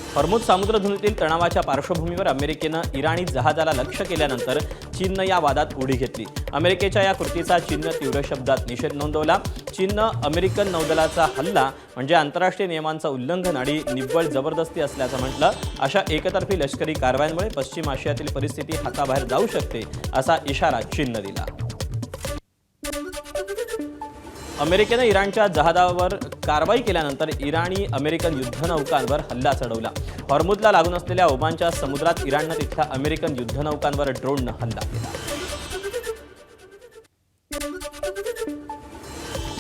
हॉर्मुझ सामुद्रधुनीतील तणावाच्या पार्श्वभूमीवर अमेरिकेनं इराणी जहाजाला लक्ष्य केल्यानंतर चीननं या वादात उडी घेतली। अमेरिकेच्या या कृतीचा चीननं तीव्र शब्दात निषेध नोंदवला। चीननं अमेरिकन नौदलाचा हल्ला म्हणजे आंतरराष्ट्रीय नियमांचं उल्लंघन आणि निव्वळ जबरदस्ती असल्याचं म्हटलं। अशा एकतर्फी लष्करी कारवायांमुळे पश्चिम आशियातील परिस्थिती हाताबाहेर जाऊ शकते असा इशारा चीननं दिला। अमेरिकेनं इराणच्या जहाजावर कारवाई केल्यानंतर इराणी अमेरिकन युद्धनौकांवर हल्ला चढवला। हॉर्मुझला लागून असलेल्या ओमानच्या समुद्रात इराणनं तिथल्या अमेरिकन युद्धनौकांवर ड्रोननं हल्ला केला।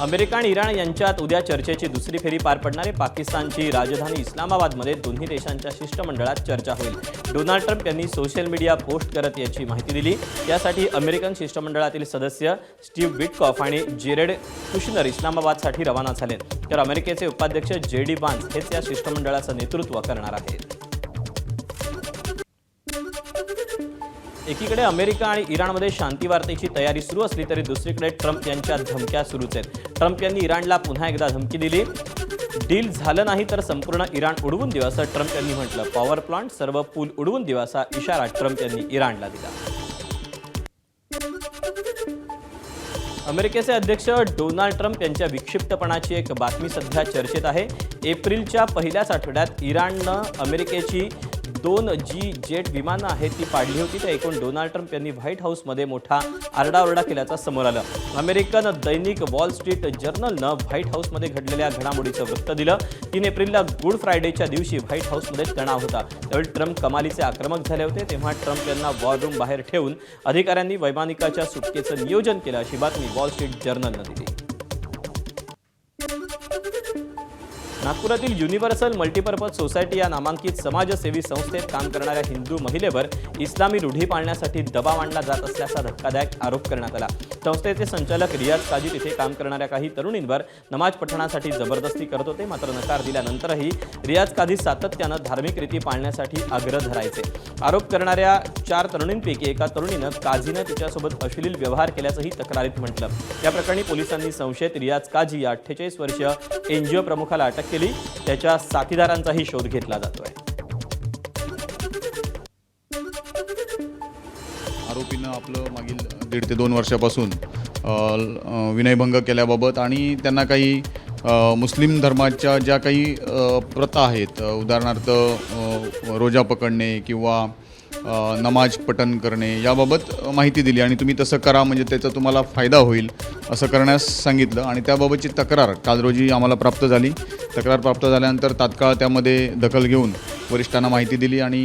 अमेरिका आणि इराण यांच्यात उद्या चर्चेची दुसरी फेरी पार पडणार आहे। पाकिस्तानची राजधानी इस्लामाबादमध्ये दोन्ही देशांच्या शिष्टमंडळात चर्चा होईल। डोनाल्ड ट्रम्प यांनी सोशल मीडिया पोस्ट करत याची माहिती दिली। यासाठी अमेरिकन शिष्टमंडळातील सदस्य स्टीव्ह विटकॉफ आणि जेरेड कुशनर इस्लामाबादसाठी रवाना झाले, तर अमेरिकेचे उपाध्यक्ष JD व्हान्स हेच या शिष्टमंडळाचं नेतृत्व करणार आहेत। एकीकडे अमेरिका आणि इराणमध्ये शांती वार्तेची तयारी सुरू असली तरी दुसरीकडे ट्रम्प यांच्या धमक्या सुरूच आहेत। ट्रम्प यांनी इराणला पुन्हा एकदा धमकी दिली। डील झालं नाही तर संपूर्ण इराण उडवून देऊ असं ट्रम्प यांनी म्हटलं। पॉवर प्लांट सर्व पूल उडवून देऊ असा इशारा ट्रम्प यांनी इराणला दिला। अमेरिकेचे अध्यक्ष डोनाल्ड ट्रम्प यांच्या विक्षिप्तपणाची एक बातमी सध्या चर्चेत आहे। एप्रिलच्या पहिल्याच आठवड्यात इराणनं अमेरिकेची 2 जेट विमानं आहेत ती पाडली होती। त्या एकूण डोनाल्ड ट्रम्प यांनी व्हाईट हाऊसमध्ये मोठा आरडाओरडा केल्याचं समोर आलं। अमेरिकन दैनिक वॉल स्ट्रीट जर्नलनं व्हाईट हाऊसमध्ये घडलेल्या घडामोडीचं वृत्त दिलं। 3 एप्रिलला गुड फ्रायडेच्या दिवशी व्हाईट हाऊसमध्ये तणाव होता। त्यावेळी ट्रम्प कमालीचे आक्रमक झाले होते, तेव्हा ट्रम्प यांना वॉर रूम बाहेर ठेवून अधिकाऱ्यांनी वैमानिकाच्या सुटकेचं नियोजन केलं अशी बातमी वॉल स्ट्रीट जर्नलनं दिली। नागपुरातील युनिव्हर्सल मल्टीपर्पज सोसायटी या नामांकित समाजसेवी संस्थेत काम करणाऱ्या हिंदू महिलेवर इस्लामी रूढी पाळण्यासाठी दबाव आणला जात असल्याचा धक्कादायक आरोप करण्यात आला। संस्थेचे संचालक रियाज काजी तिथे काम करणाऱ्या काही तरुणींवर नमाज पठणासाठी जबरदस्ती करत होते, मात्र नकार दिल्यानंतरही रियाज काजी सातत्यानं धार्मिक रीती पाळण्यासाठी आग्रह धरायचे। आरोप करणाऱ्या 4 तरुणींपैकी एका तरुणीनं काजीनं तिच्यासोबत अश्लील व्यवहार केल्याचंही तक्रारीत म्हटलं। या प्रकरणी पोलिसांनी संशयित रियाज काजी या 48 वर्षीय NGO प्रमुखाला अटक केली। त्याच्या साथीदारांचाही शोध घेतला जातोय। आरोपीनं आपलं मागील 1.5 ते 2 वर्षापासून विनयभंग केल्याबाबत आणि त्यांना काही मुस्लिम धर्माच्या ज्या काही प्रथा आहेत, उदाहरणार्थ रोजा पकडणे किंवा नमाज पठण करणे याबाबत माहिती दिली आणि तुम्ही तसं करा म्हणजे त्याचा तुम्हाला फायदा होईल असं करण्यास सांगितलं आणि त्याबाबतची तक्रार काल रोजी आम्हाला प्राप्त झाली। तक्रार प्राप्त झाल्यानंतर तात्काळ त्यामध्ये दखल घेऊन वरिष्ठांना माहिती दिली आणि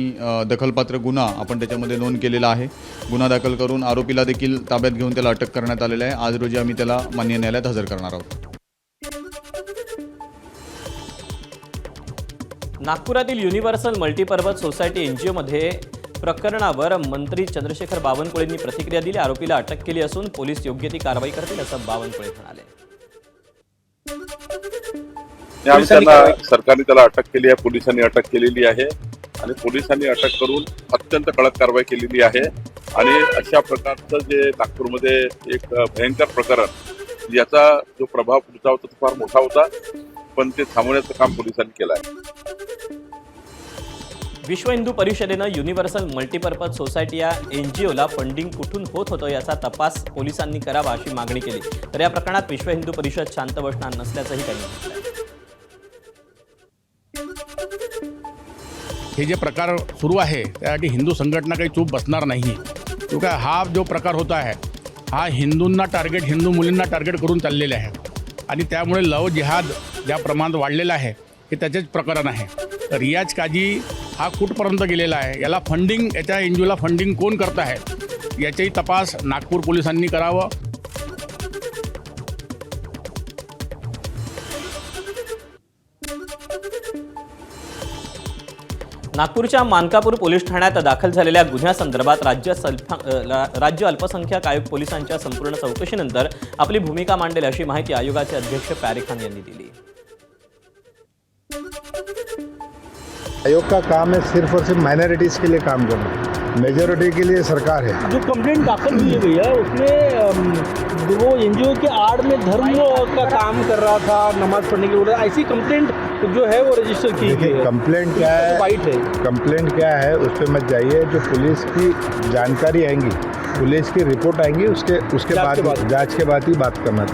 दखलपात्र गुन्हा आपण त्याच्यामध्ये नोंद केलेला आहे। गुन्हा दाखल करून आरोपीला देखील ताब्यात घेऊन त्याला अटक करण्यात आलेली आहे। आज रोजी आम्ही त्याला मान्य न्यायालयात हजर करणार आहोत। नागपुरातील युनिव्हर्सल मल्टीपर्पज सोसायटी NGOमध्ये प्रकरणावर मंत्री चंद्रशेखर बावनकुळेंनी प्रतिक्रिया दिली। आरोपीला अटक केली असून पोलीस योग्य ती कारवाई करतील असं बावनकुळे म्हणाले। सरकारने त्याला अटक केली आहे, पोलिसांनी अटक केलेली आहे आणि पोलिसांनी अटक करून अत्यंत कडक कारवाई केलेली आहे आणि अशा प्रकारचं जे नागपूरमध्ये एक भयंकर प्रकरण याचा जो प्रभाव पुढचा होता तो फार मोठा होता, पण ते थांबवण्याचं काम पोलिसांनी केलं आहे। विश्व हिंदू परिषदेनं युनिव्हर्सल मल्टीपर्पज सोसायटी या NGOला फंडिंग कुठून होत होतं याचा तपास पोलिसांनी करावा अशी मागणी केली, तर या प्रकरणात विश्व हिंदू परिषद शांत बसणार नसल्याचंही त्यांनी म्हटलंय। हे जे प्रकार सुरू आहे त्यासाठी हिंदू संघटना काही चूप बसणार नाही, क्योंकि हा जो प्रकार होता है हा हिंदूंना टार्गेट, हिंदू मुलींना टार्गेट करून चाललेले आहे आणि त्यामुळे लव जिहाद ज्या प्रमाणात वाढलेला आहे हे त्याचेच प्रकरण आहे। तर रियाज काजी हा कुठपर्यंत गेलेला आहे, याला फंडिंग, याच्या NGOला फंडिंग कोण करत आहे याचाही तपास नागपूर पोलिसांनी करावं। नागपूरच्या मानकापूर पोलीस ठाण्यात दाखल झालेल्या गुन्ह्यासंदर्भात राज्य अल्पसंख्याक आयोग पोलिसांच्या संपूर्ण चौकशीनंतर आपली भूमिका मांडेल अशी माहिती आयोगाचे अध्यक्ष प्यारेखान यांनी दिली। आयोग का काम है सिर्फ और सिर्फ माइनॉरिटीज़ के लिए काम करना, मेजॉरिटी के लिए सरकार है। जो कंप्लेंट दाखिल हुई है भैया उसमें वो NGO के आड़ में धर्म का काम कर रहा था, नमाज पढ़ने के लिए, ऐसी कंप्लेंट जो है वो रजिस्टर की गई देखिए है। कंप्लेंट क्या है, वाइट है। कंप्लेंट क्या है उस पर मत जाइए। जो पुलिस की जानकारी आएंगी, पुलिस की रिपोर्ट आएंगी, उसके बाद जांच के बाद ही बात करना।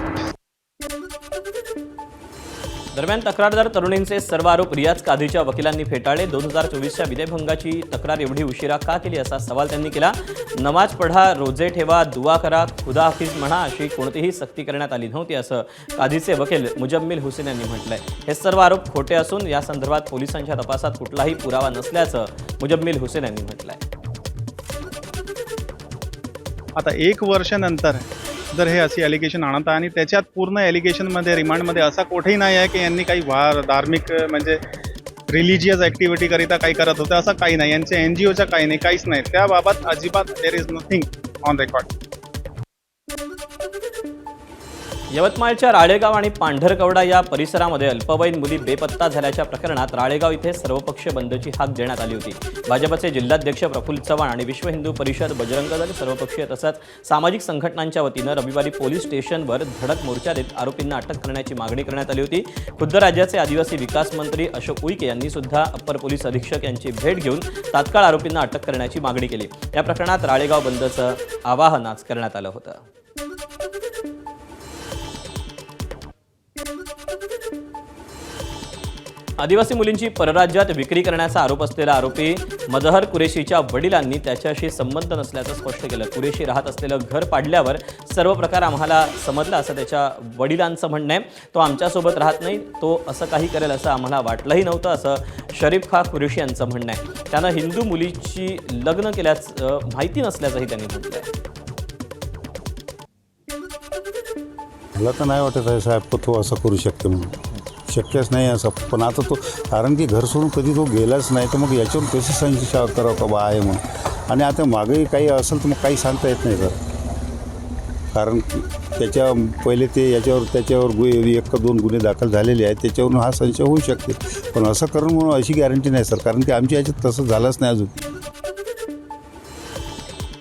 दरम्यान तक्रारदार तरुणींचे सर्व आरोप रियाज काझीच्या वकिलांनी फेटाळले. 2024च्या विधेयभंगाची तक्रार एवढी उशिरा का केली असा सवाल त्यांनी केला. नमाज पढा, रोजे ठेवा, दुआ करा, खुदा हाफिज म्हणा अशी कोणतीही सक्ती करण्यात आली नव्हती असं काझीचे वकील मुजम्मिल हुसेन यांनी म्हटलंय. हे सर्व आरोप खोटे असून या संदर्भात पोलिसांच्या तपासात कुठलाही पुरावा नसल्याचं मुजम्मिल हुसेन यांनी म्हटलंय. आता 1 वर्षानंतर जर हे अशी ॲलिगेशन आणत आहे आणि त्याच्यात पूर्ण ॲलिगेशनमध्ये रिमांडमध्ये असा कुठेही नाही आहे की यांनी काही धार्मिक म्हणजे रिलिजियस ॲक्टिव्हिटी करिता काही करत होतं, असं काही नाही. यांच्या NGOच्या काही नाही, काहीच नाही. त्याबाबत अजिबात there is nothing on record. यवतमाळच्या राळेगाव आणि पांढरकवडा या परिसरामध्ये अल्पवयीन मुली बेपत्ता झाल्याच्या प्रकरणात राळेगाव इथे सर्वपक्षीय बंदची हाक देण्यात आली होती. भाजपचे जिल्हाध्यक्ष प्रफुल्ल चव्हाण आणि विश्व हिंदू परिषद, बजरंग दल, सर्वपक्षीय तसंच सामाजिक संघटनांच्या वतीनं रविवारी पोलीस स्टेशनवर धडक मोर्चा देत आरोपींना अटक करण्याची मागणी करण्यात आली होती. खुद्द राज्याचे आदिवासी विकास मंत्री अशोक उईके यांनी सुद्धा अप्पर पोलीस अधीक्षक यांची भेट घेऊन तात्काळ आरोपींना अटक करण्याची मागणी केली. या प्रकरणात राळेगाव बंदचं आवाहन आज करण्यात आलं होतं. आदिवासी मुलींची परराज्यात विक्री करण्याचा आरोप असलेला आरोपी मजहर कुरेशीच्या वडिलांनी त्याच्याशी संबंध नसल्याचं स्पष्ट केलं. कुरेशी राहत असलेलं घर पाडल्यावर सर्व प्रकार आम्हाला समजला असं त्याच्या वडिलांचं म्हणणं आहे. तो आमच्यासोबत राहत नाही, तो असं काही करेल असं आम्हाला वाटलंही नव्हतं असं शरीफ खा कुरेशी यांचं म्हणणं आहे. त्यानं हिंदू मुलीची लग्न केल्याचं माहिती नसल्याचंही त्यांनी म्हटलं आहे. मला तर नाही वाटत आहे साहेब तो असं करू शकतो म्हणून, शक्यच नाही असं. पण आता तो कारण की घर सोडून कधी तो गेलाच नाही, तर मग याच्यावर कशी संशय करावं का बा आहे म्हणून. आणि आता मागेही काही असेल तर मग काही सांगता येत नाही सर. कारण त्याच्या पहिले ते त्याच्यावर 1 का 2 गुन्हे दाखल झालेले आहेत, त्याच्यावरून हा संशय होऊ शकते. पण असं करून म्हणून अशी गॅरंटी नाही सर, कारण की आमच्या याच्यात तसं झालंच नाही अजून.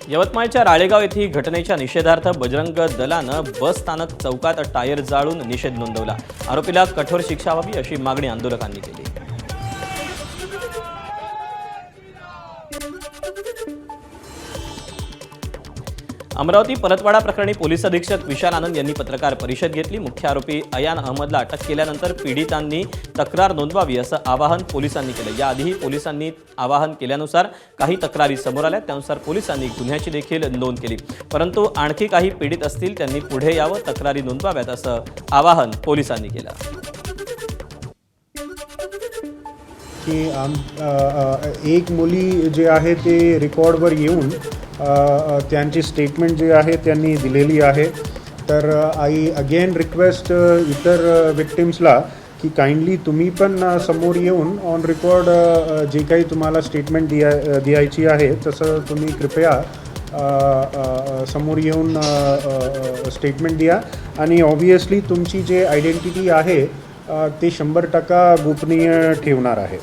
यवतमाळच्या राळेगाव येथील घटनेच्या निषेधार्थ बजरंग दलानं बस स्थानक चौकात टायर जाळून निषेध नोंदवला. आरोपीला कठोर शिक्षा व्हावी अशी मागणी आंदोलकांनी केली. अमरावती परतवाडा प्रकरणी पोलीस अधीक्षक विशाल आनंद यांनी पत्रकार परिषद घेतली. मुख्य आरोपी अयान अहमदला अटक केल्यानंतर पीडितांनी तक्रार नोंदवावी असं आवाहन पोलिसांनी केलं. याआधीही पोलिसांनी आवाहन केल्यानुसार काही तक्रारी समोर आल्या, त्यानुसार पोलिसांनी गुन्ह्याची देखील नोंद केली. परंतु आणखी काही पीडित असतील त्यांनी पुढे यावं, तक्रारी नोंदवाव्यात असं आवाहन पोलिसांनी केलं. की एक मुली जे आहे ते रेकॉर्डवर येऊन त्यांची स्टेटमेंट जे आहे त्यांनी दिलेली आहे. तर आय अगेन रिक्वेस्ट इतर विक्टिम्सला की काइंडली तुम्ही पण समोर येऊन ऑन रेकॉर्ड जे काही तुम्हाला स्टेटमेंट द्यायची आहे तसं तुम्ही कृपया समोर येऊन स्टेटमेंट द्या. आणि ऑब्वियसली तुमची जे आयडेंटिटी आहे ते 100% गोपनीय ठेवणार आहे.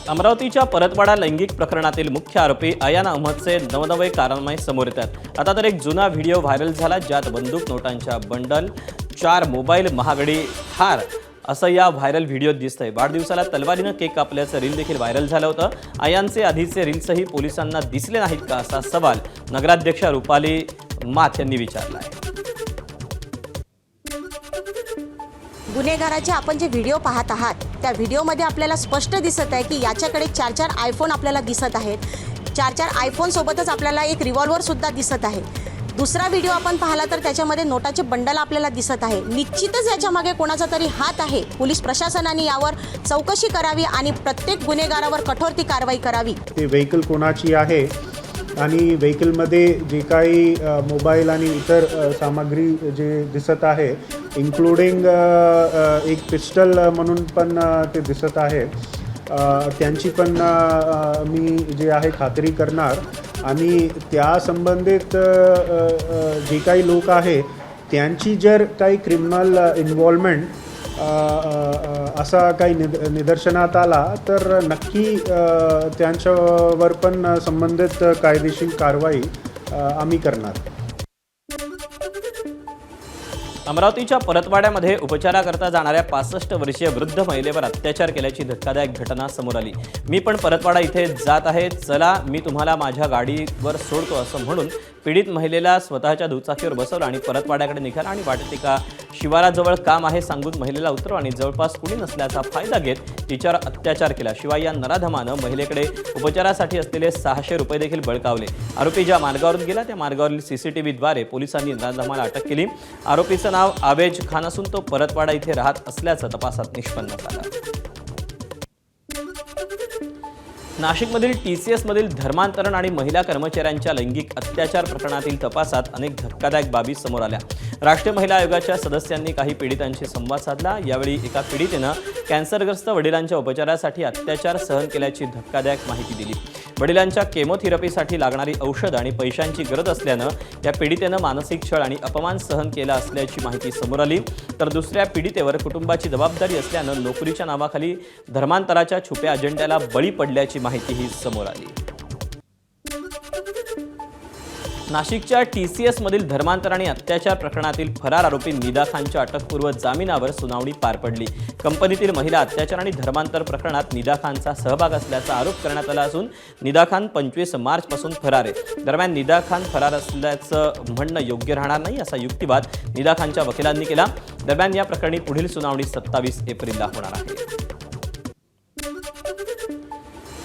अमरावतीच्या परतवाडा लैंगिक प्रकरणातील मुख्य आरोपी अयान अहमदचे नवनवे कारनामे समोर येतात. आता तर एक जुना व्हिडिओ व्हायरल झाला ज्यात बंदूक, नोटांच्या बंडल, 4 मोबाईल, महागडी थार असं या व्हायरल व्हिडिओत दिसतंय. वाढदिवसाला तलवारीनं केक कापल्याचं रील देखील व्हायरल झालं होतं. अयानचे आधीचे रील्सही पोलिसांना दिसले नाहीत का असा सवाल नगराध्यक्ष रुपाली माथ यांनी विचारला आहे. गुन्हेगाराचे आपण जे व्हिडिओ पाहत आहात त्या व्हिडिओमध्ये आपल्याला स्पष्ट दिसत आहे की याच्याकडे 4 आयफोन आपल्याला दिसत आहेत. 4 आयफोनसोबतच आपल्याला एक रिव्हॉल्व्हरसुद्धा दिसत आहे. दुसरा व्हिडिओ आपण पाहिला तर त्याच्यामध्ये नोटाचे बंडल आपल्याला दिसत आहे. निश्चितच याच्यामागे कोणाचा तरी हात आहे. पोलीस प्रशासनाने यावर चौकशी करावी आणि प्रत्येक गुन्हेगारावर कठोर ती कारवाई करावी. ते व्हेकल कोणाची आहे आणि व्हेकलमध्ये जे काही मोबाईल आणि इतर सामग्री जे दिसत आहे इन्क्लुडिंग एक पिस्टल म्हणून पण ते दिसत आहे, त्यांची पण मी जे आहे खात्री करणार. आणि त्या संबंधित जे काही लोक आहे त्यांची जर काही क्रिमिनल इन्व्हॉल्वमेंट असा काही निदर्शनात आला तर नक्की त्यांच्यावर पण संबंधित कायदेशीर कारवाई आम्ही करणार. अमरावतीच्या परतवाड्यामध्ये उपचाराकरता जाणाऱ्या 65 वर्षीय वृद्ध महिलेवर अत्याचार केल्याची धक्कादायक घटना समोर आली. मी पण परतवाडा इथे जात आहे, चला मी तुम्हाला माझ्या गाडीवर सोडतो असं म्हणून पीडित महिलेला स्वतःच्या दुचाकीवर बसवलं आणि परतवाड्याकडे निघाला आणि वाटेत एका शिवाराजवळ काम आहे सांगून महिलेला उतरव आणि जवळपास कुणी नसल्याचा फायदा घेत तिच्यावर अत्याचार केला. शिवाय या नराधमानं महिलेकडे उपचारासाठी असलेले 600 रुपये देखील बळकावले. आरोपी ज्या मार्गावरून गेला त्या मार्गावरील CCTVद्वारे पोलिसांनी नराधमाला अटक केली. आरोपीचं नाव आवेज खान असून तो परतवाडा इथे राहत असल्याचं तपासात निष्पन्न झालं. नाशिकमधील TCS मधील धर्मांतरण आणि महिला कर्मचाऱ्यांच्या लैंगिक अत्याचार प्रकरणातील तपासात अनेक धक्कादायक बाबी समोर आल्या. राष्ट्रीय महिला आयोगाच्या सदस्यांनी काही पीडितांशी संवाद साधला. यावेळी एका पीडितेनं कॅन्सरग्रस्त वडिलांच्या उपचारासाठी अत्याचार सहन केल्याची धक्कादायक माहिती दिली. वडिलांच्या केमोथेरपीसाठी लागणारी औषध आणि पैशांची गरज असल्यानं या पीडितेनं मानसिक छळ आणि अपमान सहन केला असल्याची माहिती समोर आली. तर दुसऱ्या पीडितेवर कुटुंबाची जबाबदारी असल्यानं नोकरीच्या नावाखाली धर्मांतराच्या छुप्या अजेंड्याला बळी पडल्याची माहितीही समोर आली. नाशिकच्या TCS मधील धर्मांतर आणि अत्याचार प्रकरणातील फरार आरोपी निदा खानच्या अटकपूर्व जामिनावर सुनावणी पार पडली. कंपनीतील महिला अत्याचार आणि धर्मांतर प्रकरणात निदा खानचा सहभाग असल्याचा आरोप करण्यात आला असून निदा खान 25 मार्चपासून फरार आहे. दरम्यान निदा खान फरार असल्याचं म्हणणं योग्य राहणार नाही असा युक्तिवाद निदा खानच्या वकिलांनी केला. दरम्यान या प्रकरणी पुढील सुनावणी 27 एप्रिलला होणार आहे.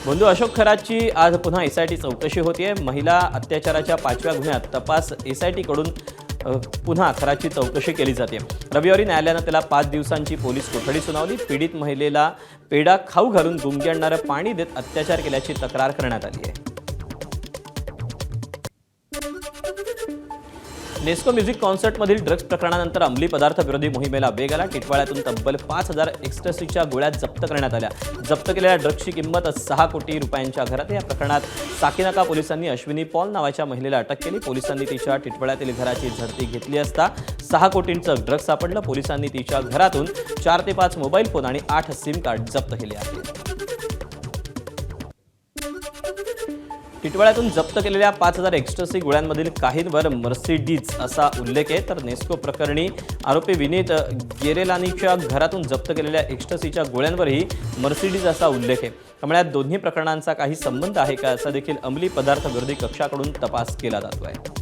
बंधू अशोक खरातची आज पुन्हा SIT चौकशी होतीये. महिला अत्याचाराच्या 5व्या गुन्ह्यात तपास SIT कडून पुन्हा खरातची चौकशी केली जाते. रविवारी न्यायालयानं त्याला 5 दिवसांची पोलीस कोठडी सुनावली. पीडित महिलेला पेढा खाऊ घालून गुंगी आणणारं पाणी देत अत्याचार केल्याची तक्रार करण्यात आली आहे. नेस्को म्युझिक कॉन्सर्टमधील ड्रग्ज प्रकरणानंतर अंमली पदार्थ विरोधी मोहिमेला वेग आला. टिटवाळ्यातून तब्बल 5,000 एक्स्टसीच्या गोळ्या जप्त करण्यात आल्या. जप्त केलेल्या ड्रग्जची किंमत 6 कोटी रुपयांच्या घरात. या प्रकरणात साकीनाका पोलिसांनी अश्विनी पॉल नावाच्या महिलेला अटक केली. पोलिसांनी तिच्या टिटवाळ्यातील घराची झडती घेतली असता 6 कोटींचं ड्रग्ज सापडलं. पोलिसांनी तिच्या घरातून 4 ते 5 मोबाईल फोन आणि 8 सिम कार्ड जप्त केले आहेत. टिटवाळ्यातून जप्त केलेल्या 5,000 एक्स्टसी गोळ्यांमधील काहींवर मर्सिडीज असा उल्लेख आहे. तर नेस्को प्रकरणी आरोपी विनीत गेरेलानीच्या घरातून जप्त केलेल्या एक्स्टसीच्या गोळ्यांवरही मर्सिडीज असा उल्लेख आहे. त्यामुळे या दोन्ही प्रकरणांचा काही संबंध आहे का असा देखील अंमली पदार्थ विरोधी कक्षाकडून तपास केला जातो आहे.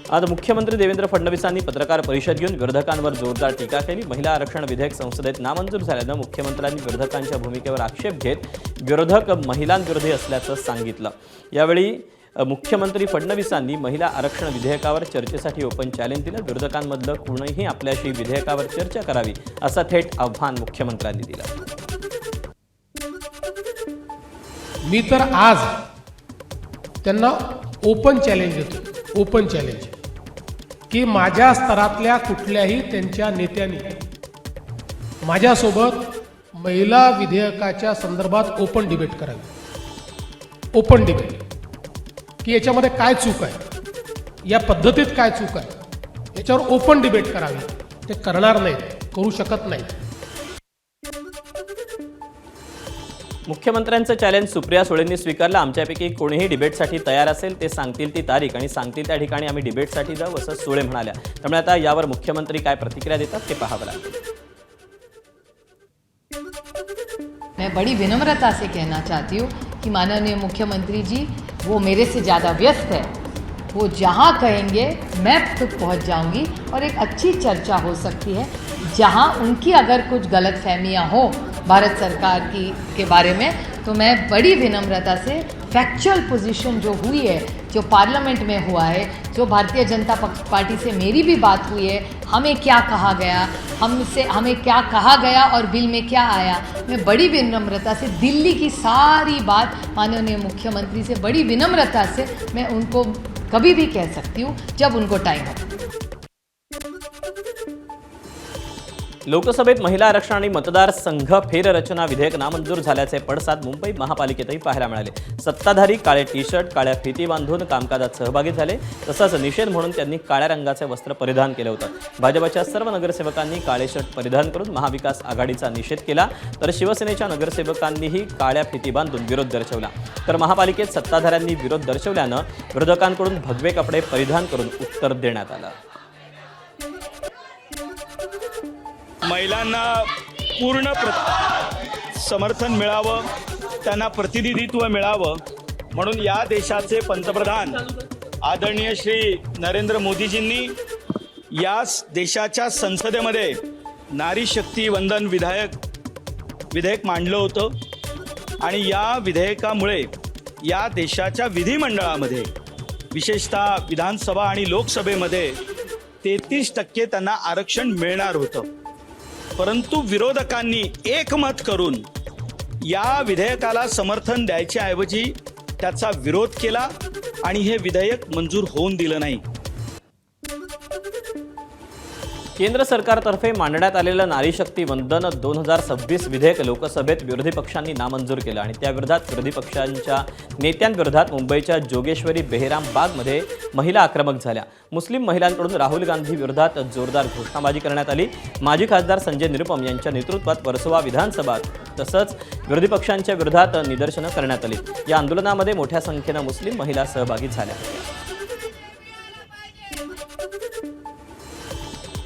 आज मुख्यमंत्री देवेंद्र फडणवीसांनी पत्रकार परिषद घेऊन विरोधकांवर जोरदार टीका केली. महिला आरक्षण विधेयक संसदेत नामंजूर झाल्यानं मुख्यमंत्र्यांनी विरोधकांच्या भूमिकेवर आक्षेप घेत विरोधक महिलांविरोधी असल्याचं सांगितलं. यावेळी मुख्यमंत्री फडणवीसांनी महिला आरक्षण विधेयकावर चर्चेसाठी ओपन चॅलेंज दिलं. विरोधकांमधलं कोणीही आपल्याशी विधेयकावर चर्चा करावी असं थेट आव्हान मुख्यमंत्र्यांनी दिलं. मी तर आज त्यांना ओपन चॅलेंज देतो, ओपन चॅलेंज की माझ्या स्तरातल्या कुठल्याही त्यांच्या नेत्यांनी माझ्यासोबत महिला विधेयकाच्या संदर्भात ओपन डिबेट करावी. ओपन डिबेट की याच्यामध्ये काय चूक आहे, या पद्धतीत काय चूक आहे, याच्यावर ओपन डिबेट करावी. ते करणार नाहीत, करू शकत नाहीत. मुख्यमंत्र्यांचं चॅलेंज सुप्रिया सुळेंनी स्वीकारलं. आमच्यापैकी कोणीही डिबेटसाठी तयार असेल ते सांगतील ती तारीख आणि सांगतील त्या ठिकाणी आम्ही डिबेटसाठी जाऊ असं सुळे म्हणाल्या. त्यामुळे आता यावर मुख्यमंत्री काय प्रतिक्रिया देतात ते पाहावं लागेल. मैं बड़ी विनम्रता से कहना चाहती हूँ कि माननीय मुख्यमंत्री जी वो मेरे से ज़्यादा व्यस्त है. वो जहाँ कहेंगे मैं खुद पहुँच जाऊँगी और एक अच्छी चर्चा हो सकती है. जहाँ उनकी अगर कुछ गलतफहमियाँ हो भारत सरकार के बारे में तो मैं बड़ी विनम्रता से फैक्चुअल पोजीशन जो हुई है, जो पार्लियामेंट में हुआ है, जो भारतीय जनता पार्टी से मेरी भी बात हुई है, हमें क्या कहा गया, हमें क्या कहा गया और बिल में क्या आया, मैं बड़ी विनम्रता से दिल्ली की सारी बात माननीय मुख्यमंत्री से बड़ी विनम्रता से मैं उनको कभी भी कह सकती हूँ जब उनको टाइम हो. लोकसभेत महिला आरक्षण आणि मतदारसंघ फेररचना विधेयक नामंजूर झाल्याचे पडसाद मुंबई महापालिकेतही पाहायला मिळाले. सत्ताधारी काळे टी शर्ट, काळ्या फिती बांधून कामकाजात सहभागी झाले. तसंच निषेध म्हणून त्यांनी काळ्या रंगाचे वस्त्र परिधान केलं होतं. भाजपच्या सर्व नगरसेवकांनी काळे शर्ट परिधान करून महाविकास आघाडीचा निषेध केला, तर शिवसेनेच्या नगरसेवकांनीही काळ्या फिती बांधून विरोध दर्शवला. तर महापालिकेत सत्ताधाऱ्यांनी विरोध दर्शवल्यानं विरोधकांकडून भगवे कपडे परिधान करून उत्तर देण्यात आलं. महिलांना पूर्ण समर्थन मिळावं, त्यांना प्रतिनिधित्व मिळावं म्हणून या देशाचे पंतप्रधान आदरणीय श्री नरेंद्र मोदीजींनी या देशाच्या संसदेमध्ये नारी शक्ती वंदन विधेयक मांडलं होतं. आणि या विधेयकामुळे या देशाच्या विधिमंडळामध्ये विशेषतः विधानसभा आणि लोकसभेमध्ये 33% त्यांना आरक्षण मिळणार होतं. परंतु विरोधकांनी एकमत करून या विधेयकाला समर्थन द्यायच्याऐवजी त्याचा विरोध केला आणि हे विधेयक मंजूर होऊन दिलं नाही. केंद्र सरकारतर्फे मांडण्यात आलेलं नारी शक्ती वंदन 2026 विधेयक लोकसभेत विरोधी पक्षांनी नामंजूर केलं आणि त्याविरोधात विरोधी पक्षांच्या नेत्यांविरोधात मुंबईच्या जोगेश्वरी बेहराम बागमध्ये महिला आक्रमक झाल्या. मुस्लिम महिलांकडून राहुल गांधी विरोधात जोरदार घोषणाबाजी करण्यात आली. माजी खासदार संजय निरुपम यांच्या नेतृत्वात वर्सोवा विधानसभा तसंच विरोधी पक्षांच्या विरोधात निदर्शनं करण्यात आली. या आंदोलनामध्ये मोठ्या संख्येनं मुस्लिम महिला सहभागी झाल्या होत्या.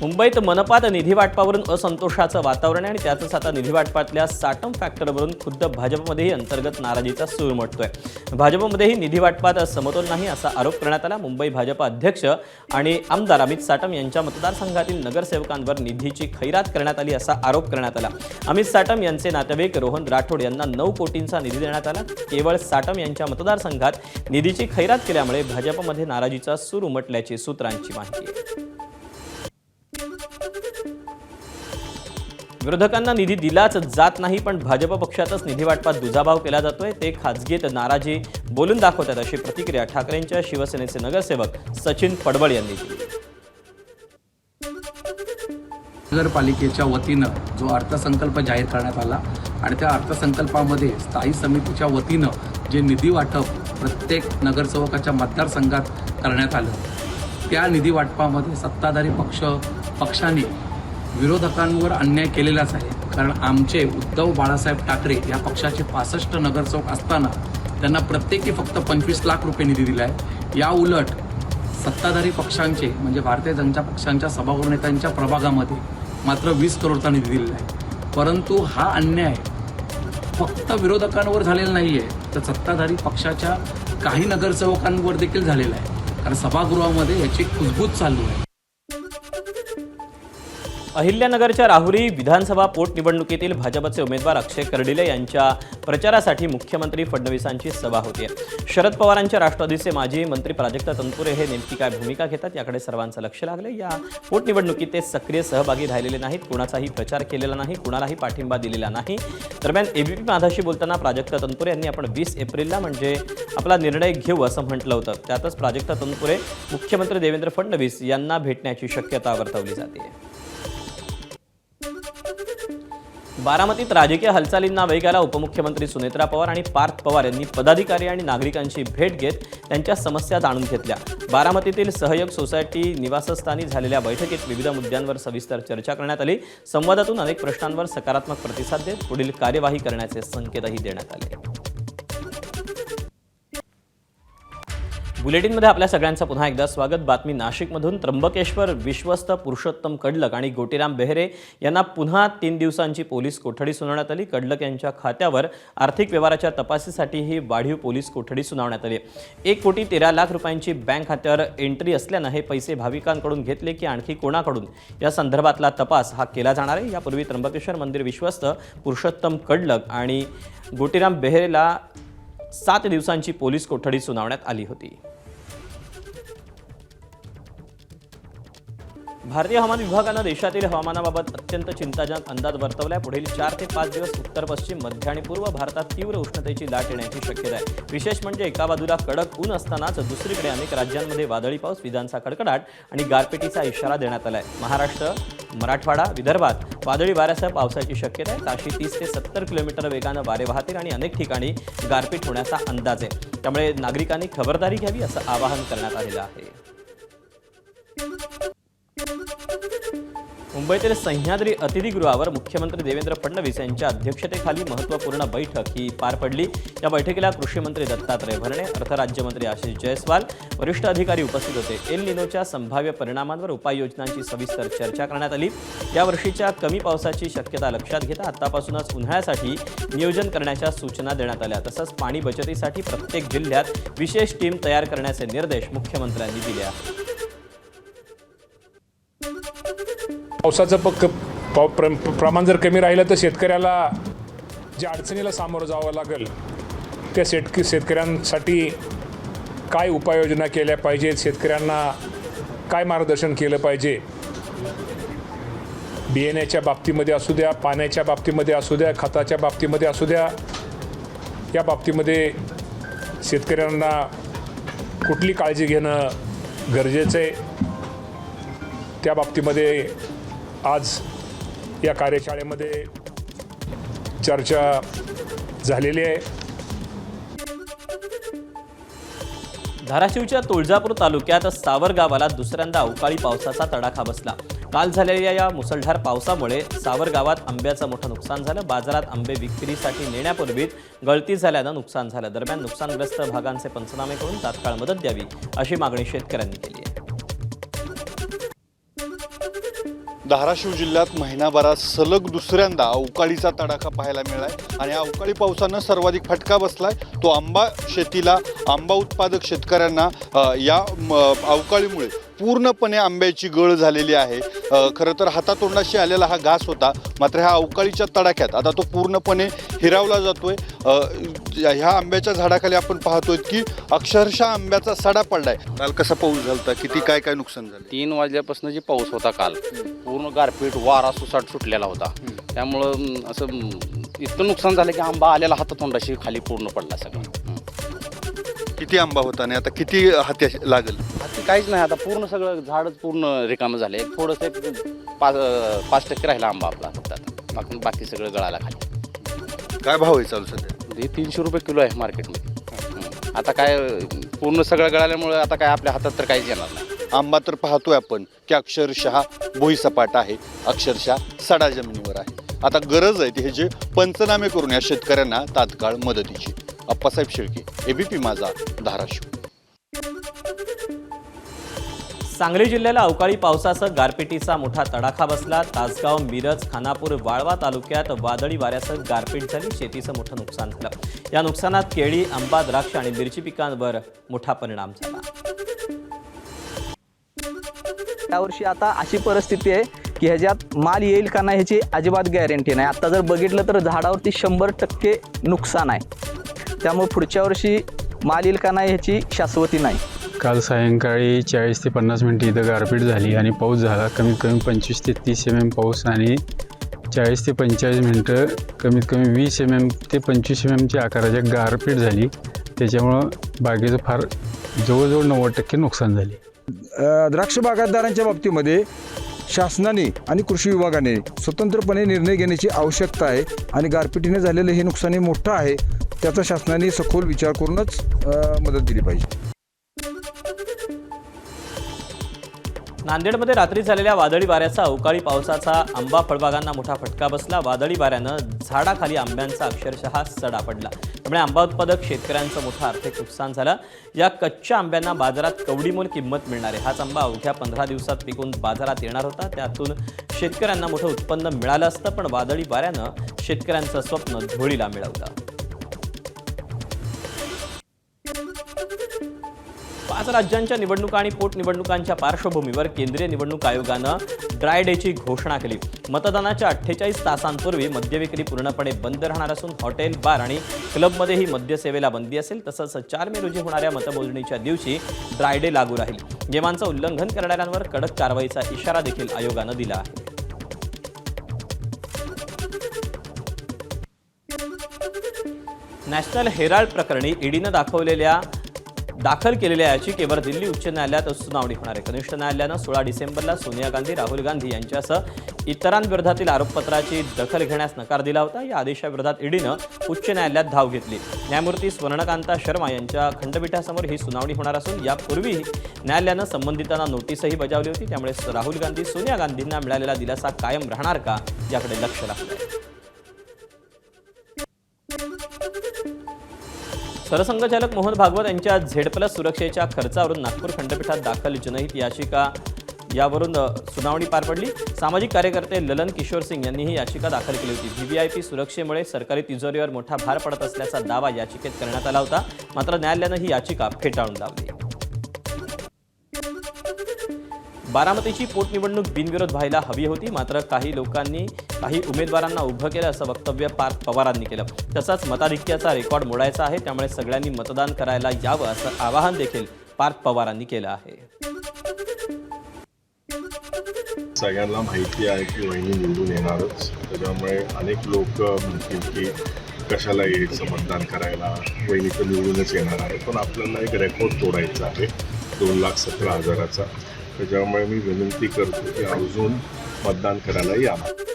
मुंबईत मनपात निधी वाटपावरून असंतोषाचं वातावरण आहे आणि त्यातच आता निधी वाटपातल्या साटम फॅक्टरवरून खुद्द भाजपमध्येही अंतर्गत नाराजीचा सूर उमटतोय. भाजपमध्येही निधी वाटपात समतोल नाही असा आरोप करण्यात आला. मुंबई भाजप अध्यक्ष आणि आमदार अमित साटम यांच्या मतदारसंघातील नगरसेवकांवर निधीची खैरात करण्यात आली असा आरोप करण्यात आला. अमित साटम यांचे नातेवाईक रोहन राठोड यांना 9 कोटींचा निधी देण्यात आला. केवळ साटम यांच्या मतदारसंघात निधीची खैरात केल्यामुळे भाजपमध्ये नाराजीचा सूर उमटल्याची सूत्रांची माहिती आहे. विरोधकांना निधी दिलाच जात नाही, पण भाजप पक्षातच निधी वाटपात दुजाभाव केला जातोय. ते खासगीत नाराजी बोलून दाखवतात अशी प्रतिक्रिया ठाकरेंच्या शिवसेनेचे नगरसेवक सचिन पडवळ यांनी दिली. नगरपालिकेच्या वतीनं जो अर्थसंकल्प जाहीर करण्यात आला आणि त्या अर्थसंकल्पामध्ये स्थायी समितीच्या वतीनं जे निधी वाटप प्रत्येक नगरसेवकाच्या मतदारसंघात करण्यात आलं, त्या निधी वाटपामध्ये सत्ताधारी पक्षांनी विरोधकांवर अन्याय केलेलाच आहे. कारण आमचे उद्धव बाळासाहेब ठाकरे या पक्षाचे 65 नगरसेवक असताना त्यांना प्रत्येकी फक्त 25 लाख रुपये निधी दिला आहे. या उलट सत्ताधारी पक्षांचे म्हणजे भारतीय जनता पक्षांच्या सभागृह नेत्यांच्या प्रभागामध्ये मात्र 20 करोडचा निधी दिलेला आहे. परंतु हा अन्याय फक्त विरोधकांवर झालेला नाही आहे, तर सत्ताधारी पक्षाच्या काही नगरसेवकांवर देखील झालेला आहे. कारण सभागृहामध्ये याची कुजबूज चालू आहे. अहिल्यानगरच्या राहुरी विधानसभा पोटनिवडणुकीतील भाजपचे उमेदवार अक्षय कर्डिले यांच्या प्रचारासाठी मुख्यमंत्री फडणवीसांची सभा होती. शरद पवारांच्या राष्ट्रवादीचे माजी मंत्री प्राजक्त तनपुरे हे नेमकी काय भूमिका घेतात याकडे सर्वांचं लक्ष लागले. या पोटनिवडणुकीत ते सक्रिय सहभागी राहिलेले नाहीत, कुणाचाही प्रचार केलेला नाही, कुणालाही पाठिंबा दिलेला नाही. दरम्यान एबीपी माझाशी बोलताना प्राजक्त तनपुरे यांनी आपण 20 एप्रिलला म्हणजे आपला निर्णय घेऊ असं म्हटलं होतं. त्यातच प्राजक्त तनपुरे मुख्यमंत्री देवेंद्र फडणवीस यांना भेटण्याची शक्यता वर्तवली जाते. बारामतीत राजकीय हालचालींना वेग आला. उपमुख्यमंत्री सुनेत्रा पवार आणि पार्थ पवार यांनी पदाधिकारी आणि नागरिकांची भेट घेत त्यांच्या समस्या जाणून घेतल्या. बारामतीतील सहयोग सोसायटी निवासस्थानी झालेल्या बैठकीत विविध मुद्द्यांवर सविस्तर चर्चा करण्यात आली. संवादातून अनेक प्रश्नांवर सकारात्मक प्रतिसाद देत पुढील कार्यवाही करण्याचे संकेतही देण्यात आले. बुलेटिनमध्ये आपल्या सगळ्यांचं पुन्हा एकदा स्वागत. बातमी नाशिकमधून. त्र्यंबकेश्वर विश्वस्त पुरुषोत्तम कडलक आणि गोटीराम बेहरे यांना पुन्हा 3 दिवसांची पोलीस कोठडी सुनावण्यात आली. कडलक यांच्या खात्यावर आर्थिक व्यवहाराच्या तपासासाठी ही वाढीव पोलीस कोठडी सुनावण्यात आली. 1,13,00,000 रुपयांची बँक खात्यावर एंट्री असल्यानं हे पैसे भाविकांकडून घेतले की आणखी कोणाकडून या संदर्भातला तपास हा केला जाणार आहे. यापूर्वी त्र्यंबकेश्वर मंदिर विश्वस्त पुरुषोत्तम कडलक आणि गोटीराम बेहरेला 7 दिवसांची पोलीस कोठडी सुनावण्यात आली होती. भारतीय हवामान विभागानं देशातील हवामानाबाबत अत्यंत चिंताजनक अंदाज वर्तवलाय. पुढील 4 ते 5 दिवस उत्तर पश्चिम मध्य आणि पूर्व भारतात तीव्र उष्णतेची लाट येण्याची शक्यता आहे. विशेष म्हणजे एका बाजूला कडक ऊन असतानाच दुसरीकडे अनेक राज्यांमध्ये वादळी पाऊस, विजांचा कडकडाट आणि गारपिटीचा इशारा देण्यात आलाय. महाराष्ट्र, मराठवाडा, विदर्भात वादळी वाऱ्यासह पावसाची शक्यता आहे. ताशी 30 ते 70 किलोमीटर वेगानं वारे वाहतील आणि अनेक ठिकाणी गारपीट होण्याचा अंदाज आहे. त्यामुळे नागरिकांनी खबरदारी घ्यावी असं आवाहन करण्यात आलेलं आहे. मुंबईतील सह्याद्री अतिथीगृहावर मुख्यमंत्री देवेंद्र फडणवीस यांच्या अध्यक्षतेखाली महत्त्वपूर्ण बैठक ही पार पडली. या बैठकीला कृषी मंत्री दत्तात्रय भरणे, अर्थ राज्यमंत्री आशिष जयस्वाल, वरिष्ठ अधिकारी उपस्थित होते. एल निनोच्या संभाव्य परिणामांवर उपाययोजनांची सविस्तर चर्चा करण्यात आली. यावर्षीच्या कमी पावसाची शक्यता लक्षात घेता आतापासूनच उन्हाळ्यासाठी नियोजन करण्याच्या सूचना देण्यात आल्या. तसंच पाणी बचतीसाठी प्रत्येक जिल्ह्यात विशेष टीम तयार करण्याचे निर्देश मुख्यमंत्र्यांनी दिले आहेत. पावसाचं प्रमाण जर कमी राहिलं तर शेतकऱ्याला ज्या अडचणीला सामोरं जावं लागेल त्या शेतकऱ्यांसाठी काय उपाययोजना केल्या पाहिजेत, शेतकऱ्यांना काय मार्गदर्शन केलं पाहिजे, बियाण्याच्या बाबतीमध्ये असू द्या, पाण्याच्या बाबतीमध्ये असू द्या, खताच्या बाबतीमध्ये असू द्या, या बाबतीमध्ये शेतकऱ्यांना कुठली काळजी घेणं गरजेचं आहे त्या बाबतीमध्ये आज या कार्यशाळेमध्ये चर्चा झालेली आहे. धाराशिवच्या तुळजापूर तालुक्यात सावर गावाला दुसऱ्यांदा अवकाळी पावसाचा तडाखा बसला. काल झालेल्या या मुसळधार पावसामुळे सावर गावात आंब्याचं मोठं नुकसान झालं. बाजारात आंबे विक्रीसाठी नेण्यापूर्वीच गळती झाल्यानं नुकसान झालं. दरम्यान नुकसानग्रस्त भागांचे पंचनामे करून तात्काळ मदत द्यावी अशी मागणी शेतकऱ्यांनी केली आहे. धाराशिव जिल्ह्यात महिनाभरात सलग दुसऱ्यांदा अवकाळीचा तडाखा पाहायला मिळालाय आणि या अवकाळी पावसानं सर्वाधिक फटका बसलाय तो आंबा शेतीला, आंबा उत्पादक शेतकऱ्यांना. या अवकाळीमुळे पूर्णपणे आंब्याची गळ झालेली आहे. खरं तर हातातोंडाशी आलेला हा घास होता, मात्र ह्या अवकाळीच्या तडाख्यात आता तो पूर्णपणे हिरावला जातोय. ह्या आंब्याच्या झाडाखाली आपण पाहतोय की अक्षरशः आंब्याचा सडा पडलाय. काल कसा पाऊस झाला, किती काय काय नुकसान झालं? 3 वाजल्यापासून जे पाऊस होता काल, पूर्ण गारपीट, वारा सुसाट सुटलेला होता. त्यामुळं असं इतकं नुकसान झालं की आंबा आलेला हातातोंडाशी खाली पूर्ण पडला सगळं. किती आंबा होता आणि आता किती हाती लागेल? हाती काहीच नाही, आता पूर्ण सगळं झाडच पूर्ण रिकामं झालं. थोडंसं 5% राहिला आंबा आपला फक्त. आता बाकी सगळं गळाला खाली. काय भाव आहे चालू सध्या? 300 रुपये किलो आहे मार्केटमध्ये. आता काय पूर्ण सगळं गळाल्यामुळे आता काय आपल्या हातात तर काहीच येणार नाही. आंबा तर पाहतोय आपण की अक्षरशः भुईसपाट आहे, अक्षरशः सडा जमिनीवर आहे. आता गरज आहे हे जे पंचनामे करून या शेतकऱ्यांना तात्काळ मदतीची. अप्पासाहेब शेळके, एबीपी माझा, धाराशिव. सांगली जिल्ह्याला अवकाळी पावसासह गारपिटीचा मोठा तडाखा बसला. तासगाव, मिरज, खानापूर, वाळवा तालुक्यात वादळी वाऱ्यासह गारपीट झाली. शेतीचं मोठं नुकसान झालं. या नुकसानात केळी, आंबा, द्राक्ष आणि मिरची पिकांवर मोठा परिणाम झाला. यावर्षी आता अशी परिस्थिती आहे की ह्याच्यात माल येईल का नाही ह्याची अजिबात गॅरंटी नाही. आता जर बघितलं तर झाडावरती 100% नुकसान आहे. त्यामुळे पुढच्या वर्षी माल येईल का नाही ह्याची शाश्वती नाही. काल सायंकाळी 40 ते 50 मिनिटे इथं गारपीट झाली आणि पाऊस झाला. कमीत कमी 25 ते 30 mm पाऊस आणि 40 ते 45 मिनिटं कमीत कमी 20 mm ते 25 mmच्या आकाराच्या गारपीट झाली. त्याच्यामुळं बागेचं फार जवळजवळ 90% नुकसान झाले. द्राक्ष बागायतदारांच्या बाबतीमध्ये शासनाने आणि कृषी विभागाने स्वतंत्रपणे निर्णय घेण्याची आवश्यकता आहे आणि गारपिटीने झालेलं हे नुकसान मोठं आहे. त्याचा शासनाने सखोल विचार करूनच मदत दिली पाहिजे. नांदेडमध्ये रात्री झालेल्या वादळी वाऱ्याचा अवकाळी पावसाचा आंबा फळबागांना मोठा फटका बसला. वादळी वाऱ्यानं झाडाखाली आंब्यांचा अक्षरशः सडा पडला. त्यामुळे आंबा उत्पादक शेतकऱ्यांचं मोठं आर्थिक नुकसान झालं. या कच्च्या आंब्यांना बाजारात कवडीमोल किंमत मिळणार आहे. हाच आंबा अवघ्या 15 दिवसात पिकून बाजारात येणार होता. त्यातून शेतकऱ्यांना मोठं उत्पन्न मिळालं असतं, पण वादळी वाऱ्यानं शेतकऱ्यांचं स्वप्न धुळीला मिळवलं. 5 राज्यांच्या निवडणुका आणि पोटनिवडणुकांच्या पार्श्वभूमीवर केंद्रीय निवडणूक आयोगानं ड्राय डेची घोषणा केली. मतदानाच्या 48 तासांपूर्वी मद्यविक्री पूर्णपणे बंद राहणार असून हॉटेल, बार आणि क्लबमध्येही मद्यसेवेला बंदी असेल. तसंच 4 मे रोजी होणाऱ्या मतमोजणीच्या दिवशी ड्राय डे लागू राहील. नियमांचं उल्लंघन करणाऱ्यांवर कडक कारवाईचा इशारा देखील आयोगानं दिला आहे. नॅशनल हेराल्ड प्रकरणी ईडीनं दाखल केलेल्या याचिकेवर दिल्ली उच्च न्यायालयात सुनावणी होणार आहे. कनिष्ठ न्यायालयानं 16 डिसेंबरला सोनिया गांधी, राहुल गांधी यांच्यासह इतरांविरोधातील आरोपपत्राची दखल घेण्यास नकार दिला होता. या आदेशाविरोधात ईडीनं उच्च न्यायालयात धाव घेतली. न्यायमूर्ती स्वर्णकांता शर्मा यांच्या खंडपीठासमोर ही सुनावणी होणार असून यापूर्वी न्यायालयानं संबंधितांना नोटीसही बजावली होती. त्यामुळे राहुल गांधी, सोनिया गांधींना मिळालेला दिलासा कायम राहणार का याकडे लक्ष लागलं आहे. सरसंघचालक मोहन भागवत यांच्या झेड+ सुरक्षेच्या खर्चावरून नागपूर खंडपीठात दाखल जनहित याचिका यावरून सुनावणी पार पडली. सामाजिक कार्यकर्ते ललन किशोर सिंग यांनी ही याचिका दाखल केली होती. व्हीव्हीआयपी सुरक्षेमुळे सरकारी तिजोरीवर मोठा भार पडत असल्याचा दावा याचिकेत करण्यात आला होता. मात्र न्यायालयानं ही याचिका फेटाळून लावली. बारामतीची पोटनिवडणूक बिनविरोध व्हायला हवी होती, मात्र काही लोकांनी काही उमेदवारांना उभं केलं असं वक्तव्य पार्थ पवारांनी केलं. तसंच मताधिक्याचा रेकॉर्ड मोडायचा आहे, त्यामुळे सगळ्यांनी मतदान करायला यावं असं आवाहन देखील पार्थ पवारांनी केलं आहे. सगळ्यांना माहिती आहे की वहिनी निवडून येणारच, त्याच्यामुळे अनेक लोक म्हणतील की कशाला यायचं मतदान करायला, वहिनी तर निवडूनच येणार आहे. पण आपल्याला एक रेकॉर्ड तोडायचा आहे 2,17,000चा. त्याच्यामुळे मी विनंती करतो की अजून मतदान करायला यावं.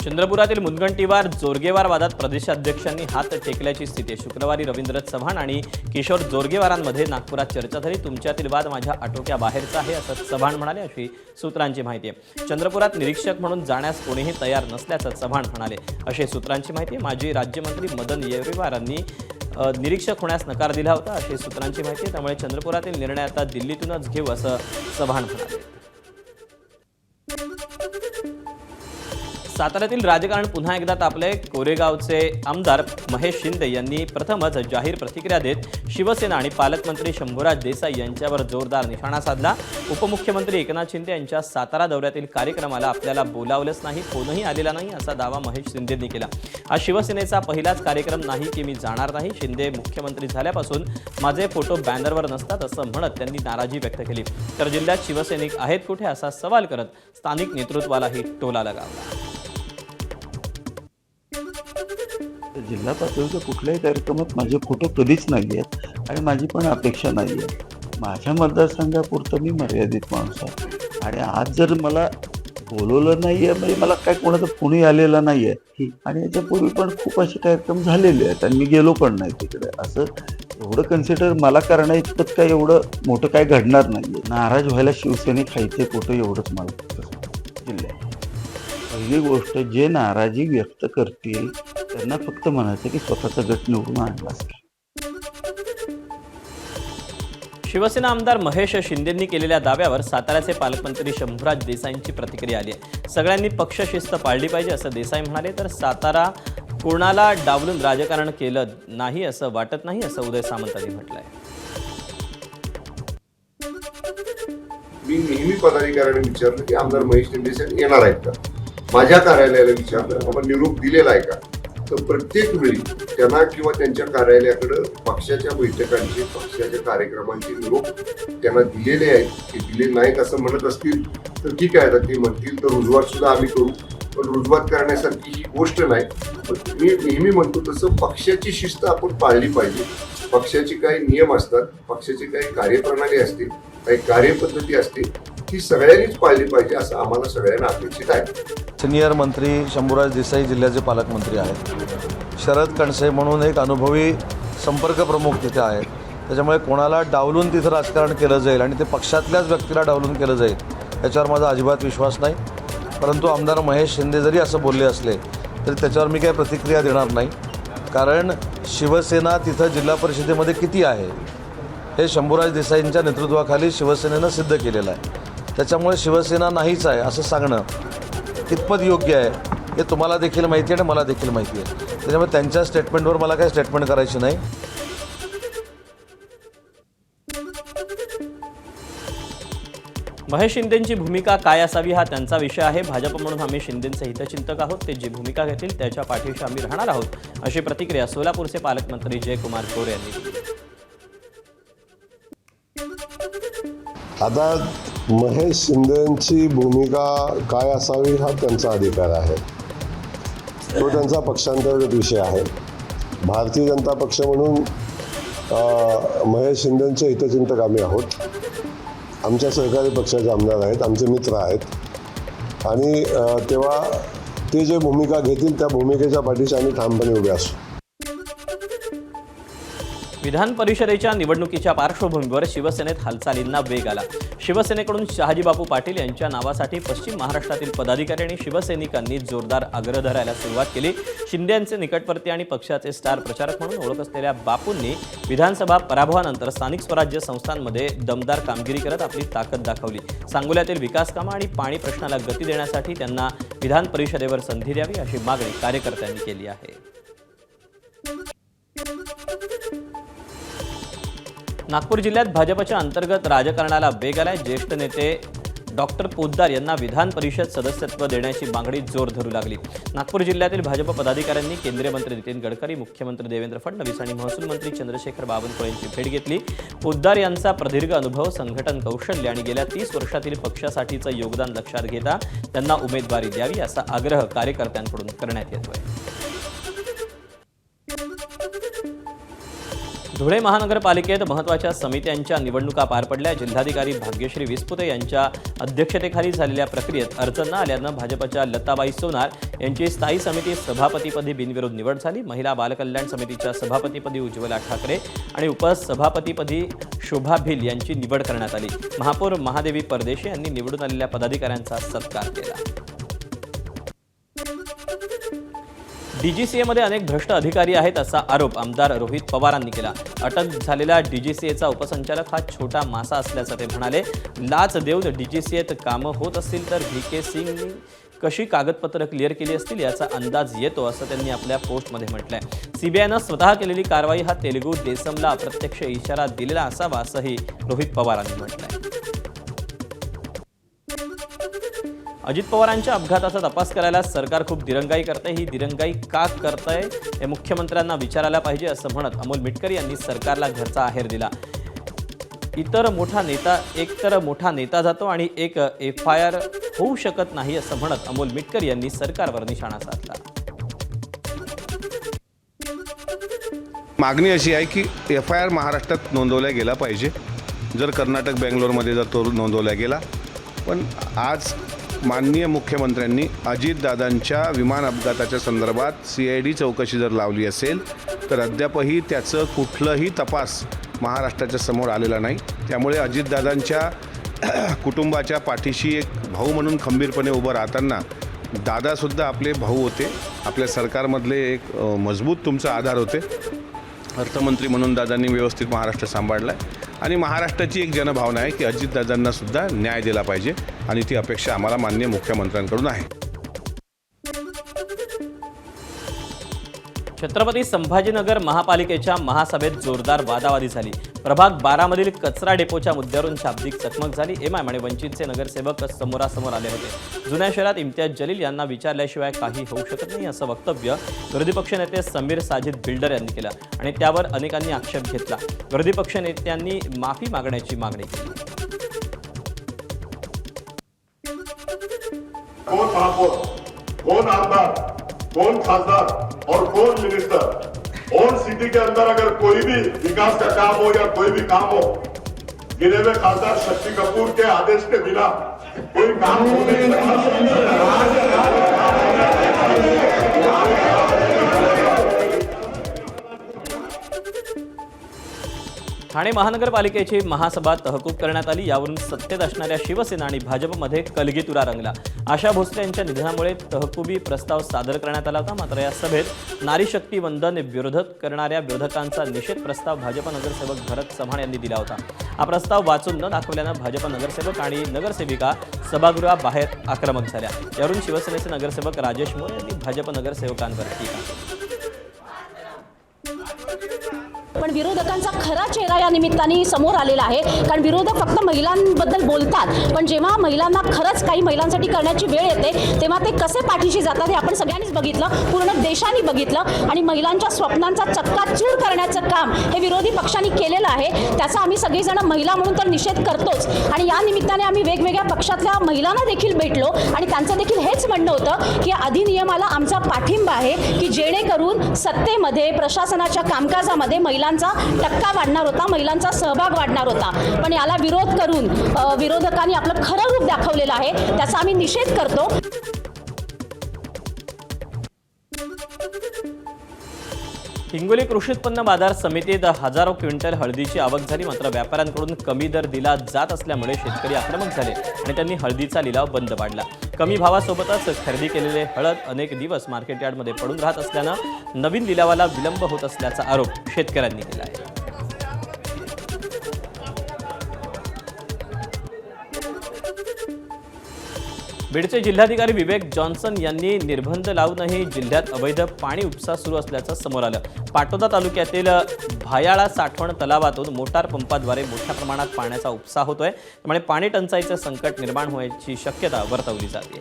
चंद्रपुरातील मुनगंटीवार जोरगेवार वादात प्रदेशाध्यक्षांनी हात टेकल्याची स्थिती. शुक्रवारी रवींद्र चव्हाण आणि किशोर जोरगेवारांमध्ये नागपुरात चर्चा झाली. तुमच्यातील वाद माझ्या आटोक्याबाहेरचा आहे असं चव्हाण म्हणाले, अशी सूत्रांची माहिती आहे. चंद्रपुरात निरीक्षक म्हणून जाण्यास कोणीही तयार नसल्याचं चव्हाण म्हणाले, अशी सूत्रांची माहिती आहे. माजी राज्यमंत्री मदन येवरेवारांनी निरीक्षक होण्यास नकार दिला होता, अशी सूत्रांची माहिती आहे. त्यामुळे चंद्रपुरातील निर्णय आता दिल्लीतूनच घेऊ असं चव्हाण म्हणाले. साताऱ्यातील राजकारण पुन्हा एकदा तापले. कोरेगावचे आमदार महेश शिंदे यांनी प्रथमच जाहीर प्रतिक्रिया देत शिवसेना आणि पालकमंत्री शंभूराज देसाई यांच्यावर जोरदार निशाणा साधला. उपमुख्यमंत्री एकनाथ शिंदे यांच्या सातारा दौऱ्यातील कार्यक्रमाला आपल्याला बोलावलंच नाही, फोनही आलेला नाही असा दावा महेश शिंदेंनी केला. हा शिवसेनेचा पहिलाच कार्यक्रम नाही की मी जाणार नाही. शिंदे मुख्यमंत्री झाल्यापासून माझे फोटो बॅनरवर नसतात असं म्हणत त्यांनी नाराजी व्यक्त केली. तर जिल्ह्यात शिवसैनिक आहेत कुठे असा सवाल करत स्थानिक नेतृत्वालाही टोला लगावला. जिल्हा पातळीच्या कुठल्याही कार्यक्रमात माझे फोटो कधीच नाही आहेत आणि माझी पण अपेक्षा नाही आहे. माझ्या मतदारसंघापुरतं मी मर्यादित माणूस आहे आणि आज जर मला बोलवलं नाही आहे म्हणजे मला काय कोणाचा फोनही आलेला नाही आहे. आणि याच्यापूर्वी पण खूप असे कार्यक्रम झालेले आहेत आणि मी गेलो पण नाही तिकडे. असं एवढं कन्सिडर मला करणं इतपत काय एवढं मोठं काय घडणार नाही आहे. नाराज व्हायला शिवसैनिक खायचे फोटो एवढंच मला जिल्ह्यात. पहिली गोष्ट, जे नाराजी व्यक्त करतील त्यांना फक्त म्हणायचं की स्वतःचा गट निवडून आणला असता. शिवसेना आमदार महेश शिंदेंनी केलेल्या दाव्यावर साताऱ्याचे पालकमंत्री शंभूराज देसाईंची प्रतिक्रिया आली आहे. सगळ्यांनी पक्षशिस्त पाळली पाहिजे असं देसाई म्हणाले. तर सातारा कोणाला डावलून राजकारण केलं नाही असं वाटत नाही असं उदय सामंतांनी म्हटलंय. मी नेहमी पदाधिकाऱ्यांनी विचारलं की आमदार महेश शिंदे साहेब येणार आहेत का. माझ्या कार्यालयाला विचारलं, आपण निरोप दिलेला आहे का. तर प्रत्येक वेळी त्यांना किंवा त्यांच्या कार्यालयाकडे पक्षाच्या बैठकांचे, पक्षाच्या कार्यक्रमांचे निरोप त्यांना दिलेले आहेत. ते दिले नाहीत असं म्हणत असतील तर ठीक आहे, ते म्हणतील तर रुजवात सुद्धा आम्ही करू. पण रुजवात करण्यासारखी ही गोष्ट नाही. पण मी नेहमी म्हणतो तसं पक्षाची शिस्त आपण पाळली पाहिजे. पक्षाचे काही नियम असतात, पक्षाची काही कार्यप्रणाली असते, काही कार्यपद्धती असते, ती सगळ्यांनीच पाळली पाहिजे असं आम्हाला सगळ्यांना अपेक्षित आहे. सिनियर मंत्री शंभूराज देसाई जिल्ह्याचे पालकमंत्री आहेत. शरद कणसे म्हणून एक अनुभवी संपर्क प्रमुख तिथे आहेत. त्याच्यामुळे कोणाला डावलून तिथं राजकारण केलं जाईल आणि ते पक्षातल्याच व्यक्तीला डावलून केलं जाईल याच्यावर माझा अजिबात विश्वास नाही. परंतु आमदार महेश शिंदे जरी असं बोलले असले तरी त्याच्यावर मी काही प्रतिक्रिया देणार नाही. कारण शिवसेना तिथं जिल्हा परिषदेमध्ये किती आहे हे शंभूराज देसाईंच्या नेतृत्वाखाली शिवसेनेनं सिद्ध केलेलं आहे. त्याच्यामुळे शिवसेना नाहीच आहे असं सांगणं कितपत योग्य आहे हे तुम्हाला देखील माहिती आहे आणि मला देखील माहिती आहे. त्याच्यामुळे त्यांच्या स्टेटमेंटवर मला काही स्टेटमेंट करायची नाही. महेश शिंदेंची भूमिका काय असावी हा त्यांचा विषय आहे. भाजप म्हणून आम्ही शिंदेंचे हितचिंतक आहोत. ते जी भूमिका घेतील त्याच्या पाठीशी आम्ही राहणार आहोत, अशी प्रतिक्रिया सोलापूरचे पालकमंत्री जयकुमार गोरे यांनी दिली. आता महेश शिंदेची भूमिका काय असावी हा त्यांचा अधिकार आहे, तो त्यांचा पक्षांतर्गत विषय आहे. भारतीय जनता पक्ष म्हणून महेश शिंदेचे हितचिंतक आम्ही आहोत. आमच्या सहकारी पक्षाचे आमदार आहेत, आमचे मित्र आहेत आणि तेव्हा ते जे भूमिका घेतील त्या भूमिकेच्या पाठीशी आम्ही ठामपणे उभे असू. विधान परिषदेच्या निवडणुकीच्या पार्श्वभूमीवर शिवसेनेत हालचालींना वेग आला. शिवसेनेकडून शहाजीबापू पाटील यांच्या नावासाठी पश्चिम महाराष्ट्रातील पदाधिकारी आणि शिवसैनिकांनी जोरदार आग्रह धरायला सुरुवात केली. शिंदे यांचे निकटवर्ती आणि पक्षाचे स्टार प्रचारक म्हणून ओळख असलेल्या बापूंनी विधानसभा पराभवानंतर स्थानिक स्वराज्य संस्थांमध्ये दमदार कामगिरी करत आपली ताकद दाखवली. सांगोल्यातील विकास कामं आणि पाणी प्रश्नाला गती देण्यासाठी त्यांना विधान परिषदेवर संधी द्यावी अशी मागणी कार्यकर्त्यांनी केली आहे. नागपूर जिल्ह्यात भाजपच्या अंतर्गत राजकारणाला वेग आलाय. ज्येष्ठ नेते डॉक्टर पोद्दार यांना विधान परिषद सदस्यत्व देण्याची मागणी जोर धरू लागली. नागपूर जिल्ह्यातील भाजप पदाधिकाऱ्यांनी केंद्रीय मंत्री नितीन गडकरी, मुख्यमंत्री देवेंद्र फडणवीस आणि महसूल मंत्री चंद्रशेखर बावनकुळे यांची भेट घेतली. पोद्दार यांचा प्रदीर्घ अनुभव, संघटन कौशल्य आणि गेल्या 30 वर्षातील पक्षासाठीचं योगदान लक्षात घेता त्यांना उमेदवारी द्यावी असा आग्रह कार्यकर्त्यांकडून करण्यात येतोय. धुळे महानगरपालिकेत महत्त्वाच्या समित्यांच्या निवडणुका पार पडल्या. जिल्हाधिकारी भाग्यश्री विस्पुते यांच्या अध्यक्षतेखाली झालेल्या प्रक्रियेत अर्ज न आल्यानं भाजपच्या लताबाई सोनार यांची स्थायी समिती सभापतीपदी बिनविरोध निवड झाली. महिला बालकल्याण समितीच्या सभापतीपदी उज्ज्वला ठाकरे आणि उपसभापतीपदी शोभा भिल यांची निवड करण्यात आली. महापौर महादेवी परदेशी यांनी निवडून आलेल्या पदाधिकाऱ्यांचा सत्कार केला. डीजीसीएमध्ये अनेक भ्रष्ट अधिकारी आहेत असा आरोप आमदार रोहित पवारांनी केला. अटक झालेला डीजीसीएचा उपसंचालक हा छोटा मासा असल्याचं ते म्हणाले. लाच देऊन डीजीसीएत कामं होत असतील तर VK सिंगनी कशी कागदपत्रं क्लिअर केली असतील याचा अंदाज येतो असं त्यांनी आपल्या पोस्टमध्ये म्हटलंय. सीबीआयनं स्वतः केलेली कारवाई हा तेलुगू देसमला अप्रत्यक्ष इशारा दिलेला असावा असंही रोहित पवारांनी म्हटलंय. अजित पवारांच्या अपघाताचा तपास करायला सरकार खूप दिरंगाई करतंय. ही दिरंगाई का करतंय हे मुख्यमंत्र्यांना विचारायला पाहिजे असं म्हणत अमोल मिटकर यांनी सरकारला घरचा आहेर दिला. एकतर मोठा नेता जातो आणि एक FIR होऊ शकत नाही असं म्हणत अमोल मिटकर यांनी सरकारवर निशाणा साधला. मागणी अशी आहे की FIR महाराष्ट्रात नोंदवला गेला पाहिजे. जर कर्नाटक बेंगलोरमध्ये जर तो नोंदवला गेला, पण आज माननीय मुख्यमंत्र्यांनी अजितदादांच्या विमान अपघाताच्या संदर्भात CID चौकशी जर लावली असेल तर अद्यापही त्याचं कुठलंही तपास महाराष्ट्राच्या समोर आलेला नाही. त्यामुळे अजितदादांच्या कुटुंबाच्या पाठीशी एक भाऊ म्हणून खंबीरपणे उभं राहताना दादासुद्धा आपले भाऊ होते, आपल्या सरकारमधले एक मजबूत तुमचा आधार होते. अर्थमंत्री म्हणून दादांनी व्यवस्थित महाराष्ट्र सांभाळला आहे आणि महाराष्ट्राची एक जनभावना आहे की अजितदादांना सुद्धा न्याय दिला पाहिजे आणि ती अपेक्षा आम्हाला माननीय मुख्यमंत्र्यांकडून आहे. छत्रपती संभाजीनगर महापालिकेच्या महासभेत जोरदार वादावादी झाली. प्रभाग 12 मधील कचरा डेपोच्या मुद्द्यावरून शाब्दिक चकमक झाली. MIM आणि वंचितचे नगरसेवक समोरासमोर आले होते. जुन्या शहरात इम्तियाज जलील यांना विचारल्याशिवाय काही होऊ शकत नाही असं वक्तव्य विरोधी पक्षनेते समीर साजिद बिल्डर यांनी केलं आणि त्यावर अनेकांनी आक्षेप घेतला. विरोधी पक्षनेत्यांनी माफी मागण्याची मागणी केली. कौन महापौर, कौन आमदार, कौन खासदार और कौन मिनिस्टर, और सिटी के अंदर अगर कोई भी विकास का काम हो या कोई भी काम हो, गिने हुए खासदार शक्ति कपूर के आदेश के बिना कोई काम होने ठाणे महानगरपालिकेची महासभा तहकूब करण्यात आली. यावरून सत्तेत असणाऱ्या शिवसेना आणि भाजपमध्ये कलगीतुरा रंगला. आशा भोसले यांच्या निधनामुळे तहकुबी प्रस्ताव सादर करण्यात आला होता. मात्र या सभेत नारी शक्ती वंदन विरोधक करणाऱ्या विरोधकांचा निषेध प्रस्ताव भाजप नगरसेवक भरत चव्हाण यांनी दिला होता. हा प्रस्ताव वाचून न दाखवल्यानं भाजप नगरसेवक आणि नगरसेविका सभागृहाबाहेर आक्रमक झाल्या. यावरून शिवसेनेचे नगरसेवक राजेश मोरे यांनी भाजप नगरसेवकांवर टीका केली. पण विरोधकांचा खरा चेहरा या निमित्ताने समोर आलेला आहे. कारण विरोधक फक्त महिलांबद्दल बोलतात, पण जेव्हा महिलांना खरंच काही महिलांसाठी करण्याची वेळ येते तेव्हा ते कसे पाठीशी जातात हे आपण सगळ्यांनीच बघितलं, पूर्ण देशाने बघितलं. आणि महिलांच्या स्वप्नांचा चक्काचूर करण्याचं काम हे विरोधी पक्षांनी केलेलं आहे. त्याचा आम्ही सगळेजण महिला म्हणून तर निषेध करतोच. आणि या निमित्ताने आम्ही वेगवेगळ्या पक्षातल्या महिलांना देखील भेटलो आणि त्यांचं देखील हेच म्हणणं होतं की अधिनियमाला आमचा पाठिंबा आहे, की जेणेकरून सत्तेमध्ये, प्रशासनाच्या कामकाजामध्ये महिलांचा टक्का वाढणार होता, महिलांचा सहभाग वाढणार होता. पण याला विरोध करून विरोधकांनी आपलं खरं रूप दाखवलेलं आहे, त्याचा आम्ही निषेध करतो. हिंगोली कृषी उत्पन्न बाजार समितीत हजारो क्विंटल हळदीची आवक झाली. मात्र व्यापाऱ्यांकडून कमी दर दिला जात असल्यामुळे शेतकरी आक्रमक झाले आणि त्यांनी हळदीचा लिलाव बंद पाडला. कमी भावासोबतच खरेदी केलेले हळद अनेक दिवस मार्केट यार्डमध्ये पडून राहत असल्यानं नवीन लिलावाला विलंब होत असल्याचा आरोप शेतकऱ्यांनी केला आहे. बीडचे जिल्हाधिकारी विवेक जॉन्सन यांनी निर्बंध लावूनही जिल्ह्यात अवैध पाणी उपसा सुरू असल्याचं समोर आलं. पाटोदा तालुक्यातील भायाळा साठवण तलावातून मोटार पंपाद्वारे मोठ्या प्रमाणात पाण्याचा उपसा होतोय. त्यामुळे पाणी टंचाईचं संकट निर्माण होण्याची शक्यता वर्तवली जाते.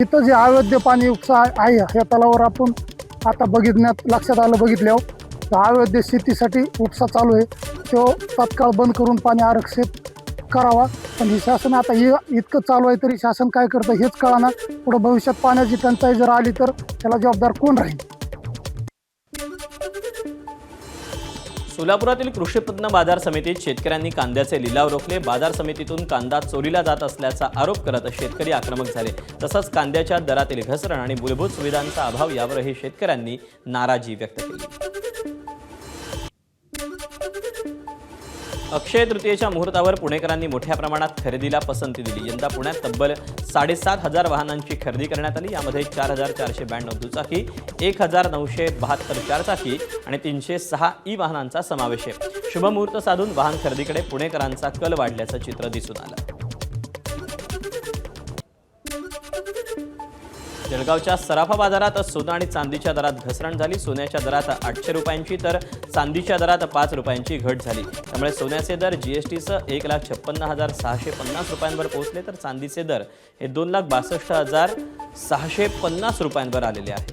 इथं जे अवैध पाणी उपसा आहे या तलावावर आपण आता लक्षात आलं बघितल्यावर अवैध शेतीसाठी उपसा चालू आहे, तो तात्काळ बंद करून पाणी आरक्षित करावा. पण हे शासन आता इतकं चालू आहे तरी शासन काय करतं हेच कळणार. पुढं भविष्यात पाण्याची टंचाई जर आली तर त्याला जबाबदार कोण राहील. सोलापुरातील कृषी उत्पन्न बाजार समितीत शेतकऱ्यांनी कांद्याचे लिलाव रोखले. बाजार समितीतून कांदा चोरीला जात असल्याचा आरोप करत शेतकरी आक्रमक झाले. तसंच कांद्याच्या दरातील घसरण आणि मूलभूत सुविधांचा अभाव यावरही शेतकऱ्यांनी नाराजी व्यक्त केली. अक्षय तृतीयेच्या मुहूर्तावर पुणेकरांनी मोठ्या प्रमाणात खरेदीला पसंती दिली. यंदा पुण्यात तब्बल 7,500 वाहनांची खरेदी करण्यात आली. यामध्ये 4,492 दुचाकी, 1,972 चारचाकी आणि 306 ई वाहनांचा समावेश आहे. शुभमुहूर्त साधून वाहन खरेदीकडे पुणेकरांचा कल वाढल्याचं चित्र दिसून आलं. जळगावच्या सराफा बाजारात सोनं आणि चांदीच्या दरात घसरण झाली. सोन्याच्या दरात 800 रुपयांची तर चांदीच्या दरात 5 रुपयांची घट झाली. त्यामुळे सोन्याचे दर जीएसटीसह 1,56,650 रुपयांवर पोहोचले, तर चांदीचे दर हे 2,62,650 रुपयांवर आलेले आहेत.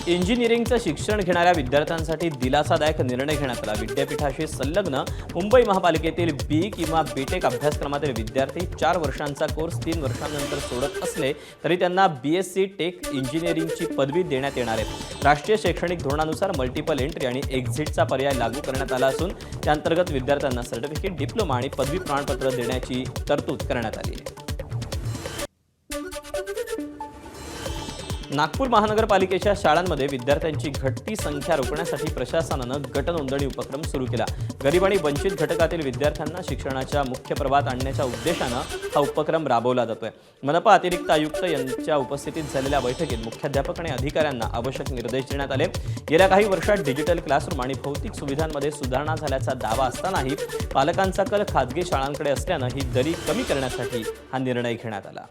इंजिनिअरिंगचं शिक्षण घेणाऱ्या विद्यार्थ्यांसाठी दिलासादायक निर्णय घेण्यात आला. विद्यापीठाशी संलग्न मुंबई महापालिकेतील BE किंवा BTech अभ्यासक्रमातील विद्यार्थी 4 वर्षांचा कोर्स 3 वर्षांनंतर सोडत असले तरी त्यांना BSc टेक इंजिनिअरिंगची पदवी देण्यात येणार आहे. राष्ट्रीय शैक्षणिक धोरणानुसार मल्टिपल एंट्री आणि एक्झिटचा पर्याय लागू करण्यात आला असून त्याअंतर्गत विद्यार्थ्यांना सर्टिफिकेट, डिप्लोमा आणि पदवी प्रमाणपत्र देण्याची तरतूद करण्यात आली आहे. नागपूर महानगरपालिकेच्या शाळांमध्ये विद्यार्थ्यांची घटती संख्या रोखण्यासाठी प्रशासनानं गट नोंदणी उपक्रम सुरू केला. गरीब आणि वंचित घटकातील विद्यार्थ्यांना शिक्षणाच्या मुख्य प्रवाहात आणण्याच्या उद्देशानं हा उपक्रम राबवला जातोय. मनपा अतिरिक्त आयुक्त यांच्या उपस्थितीत झालेल्या बैठकीत मुख्याध्यापक आणि अधिकाऱ्यांना आवश्यक निर्देश देण्यात आले. गेल्या काही वर्षात डिजिटल क्लासरूम आणि भौतिक सुविधांमध्ये सुधारणा झाल्याचा दावा असतानाही पालकांचा कल खासगी शाळांकडे असल्यानं ही दरी कमी करण्यासाठी हा निर्णय घेण्यात आला.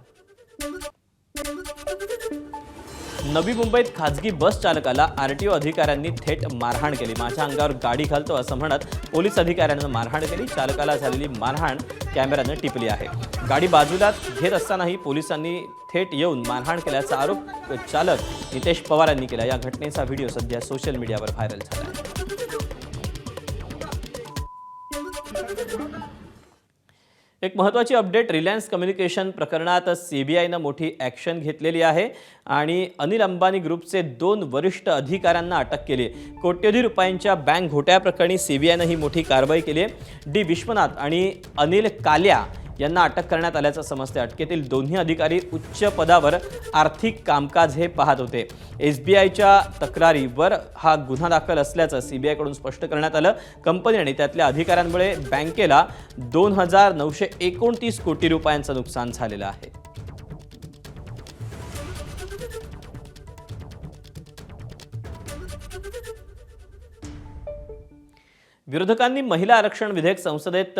नवी मुंबईत खासगी बस चालकाला RTO अधिकाऱ्यांनी थेट मारहाण केली. माझ्या अंगावर गाडी घालतो असं म्हणत पोलीस अधिकाऱ्यांनं मारहाण केली. चालकाला झालेली मारहाण कॅमेऱ्यानं टिपली आहे. गाडी बाजूला घेत असतानाही पोलिसांनी थेट येऊन मारहाण केल्याचा आरोप चालक नितेश पवार यांनी केला. या घटनेचा व्हिडिओ सध्या सोशल मीडियावर व्हायरल झाला आहे. एक महत्त्वाची अपडेट, रिलायन्स कम्युनिकेशन प्रकरणात CBIनं मोठी ॲक्शन घेतलेली आहे आणि अनिल अंबानी ग्रुपचे 2 वरिष्ठ अधिकाऱ्यांना अटक केली. कोट्यवधी रुपयांच्या बँक घोटाळ्याप्रकरणी CBIनं ही मोठी कारवाई केली आहे. D विश्वनाथ आणि अनिल काल्या यांना अटक करण्यात आल्याचं समजते. अटकेतील दोन्ही अधिकारी उच्च पदावर आर्थिक कामकाज हे पाहत होते. SBIच्या तक्रारीवर हा गुन्हा दाखल असल्याचं CBIकडून स्पष्ट करण्यात आलं. कंपनी आणि त्यातल्या अधिकाऱ्यांमुळे बँकेला 2,929 कोटी रुपयांचं नुकसान झालेलं आहे. विरोधकांनी महिला आरक्षण विधेयक संसदेत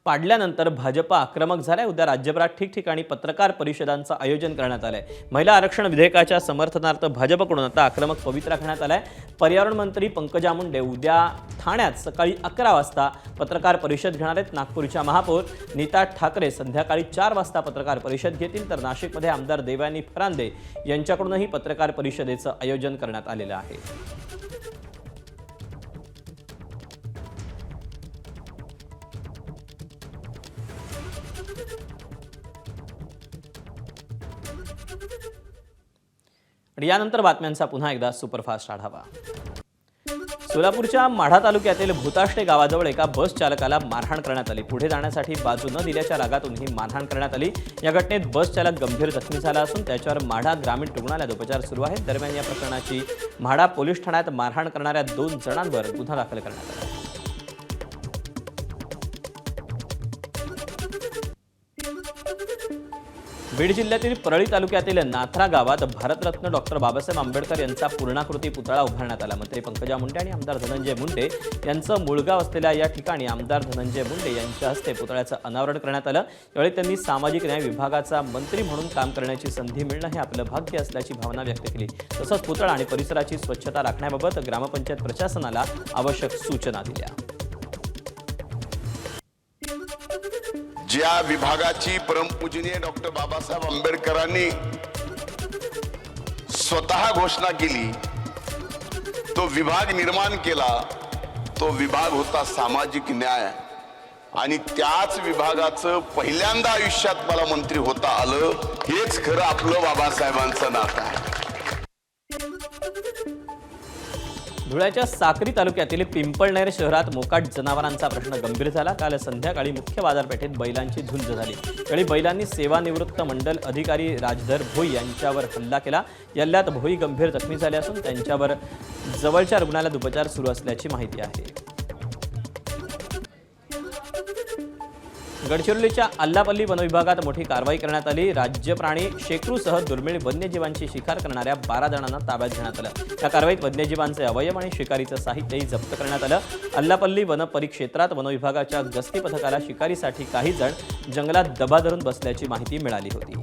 पाडल्यानंतर भाजप आक्रमक झालाय. उद्या राज्यभरात ठिकठिकाणी पत्रकार परिषदांचं आयोजन करण्यात आलंय. महिला आरक्षण विधेयकाच्या समर्थनार्थ भाजपकडून आता आक्रमक पवित्रा घेण्यात आलाय. पर्यावरण मंत्री पंकजा मुंडे उद्या ठाण्यात सकाळी 11 वाजता पत्रकार परिषद घेणार आहेत. नागपूरच्या महापौर नीता ठाकरे संध्याकाळी 4 वाजता पत्रकार परिषद घेतील, तर नाशिकमध्ये आमदार देवयानी फरांदे यांच्याकडूनही पत्रकार परिषदेचं आयोजन करण्यात आलेलं आहे. आणि यानंतर बातम्यांचा पुन्हा एकदा सुपरफास्ट आढावा. सोलापूरच्या माढा तालुक्यातील भूताष्टे गावाजवळ एका बस चालकाला मारहाण करण्यात आली. पुढे जाण्यासाठी बाजू न दिल्याच्या रागातून ही मारहाण करण्यात आली. या घटनेत बस चालक गंभीर जखमी झाला असून त्याच्यावर माढा ग्रामीण रुग्णालयात उपचार सुरू आहेत. दरम्यान या प्रकरणाची माढा पोलीस ठाण्यात मारहाण करणाऱ्या 2 जणांवर गुन्हा दाखल करण्यात आला. बीड जिल्ह्यातील परळी तालुक्यातील नाथरा गावात भारतरत्न डॉक्टर बाबासाहेब आंबेडकर यांचा पूर्णाकृती पुतळा उभारण्यात आला. मंत्री पंकजा मुंडे आणि आमदार धनंजय मुंडे यांचं मूळगाव असलेल्या या ठिकाणी आमदार धनंजय मुंडे यांच्या हस्ते पुतळ्याचं अनावरण करण्यात आलं. यावेळी त्यांनी सामाजिक न्याय विभागाचा मंत्री म्हणून काम करण्याची संधी मिळणं हे आपलं भाग्य असल्याची भावना व्यक्त केली. तसंच पुतळा आणि परिसराची स्वच्छता राखण्याबाबत ग्रामपंचायत प्रशासनाला आवश्यक सूचना दिल्या. ज्या विभागाची परमपूजनीय डॉक्टर बाबासाहेब आंबेडकरांनी स्वतः घोषणा केली, तो विभाग निर्माण केला, तो विभाग होता सामाजिक न्याय. आणि त्याच विभागाचं पहिल्यांदा आयुष्यात मला मंत्री होता आलं. हेच खरं आपलं बाबासाहेबांचं नातं आहे. धुळ्याच्या साक्री तालुक्यातील पिंपळनेर शहरात मोकाट जनावरांचा प्रश्न गंभीर झाला. काल संध्याकाळी मुख्य बाजारपेठेत बैलांची झुंज झाली. यावेळी बैलांनी सेवानिवृत्त मंडल अधिकारी राजधर भोई यांच्यावर हल्ला केला. यात भोई गंभीर जखमी झाले असून त्यांच्यावर जवळच्या रुग्णालयात उपचार सुरू असल्याची माहिती आहे. गडचिरोलीच्या आल्लापल्ली वनविभागात मोठी कारवाई करण्यात आली. राज्य प्राणी शेकरूसह दुर्मिळ वन्यजीवांची शिकार करणाऱ्या 12 जणांना ताब्यात घेण्यात आलं. या कारवाईत वन्यजीवांचे अवयव आणि शिकारीचं साहित्यही जप्त करण्यात आलं. आल्लापल्ली वन परिक्षेत्रात वनविभागाच्या गस्ती पथकाला शिकारीसाठी काही जण जंगलात दबा धरून बसल्याची माहिती मिळाली होती.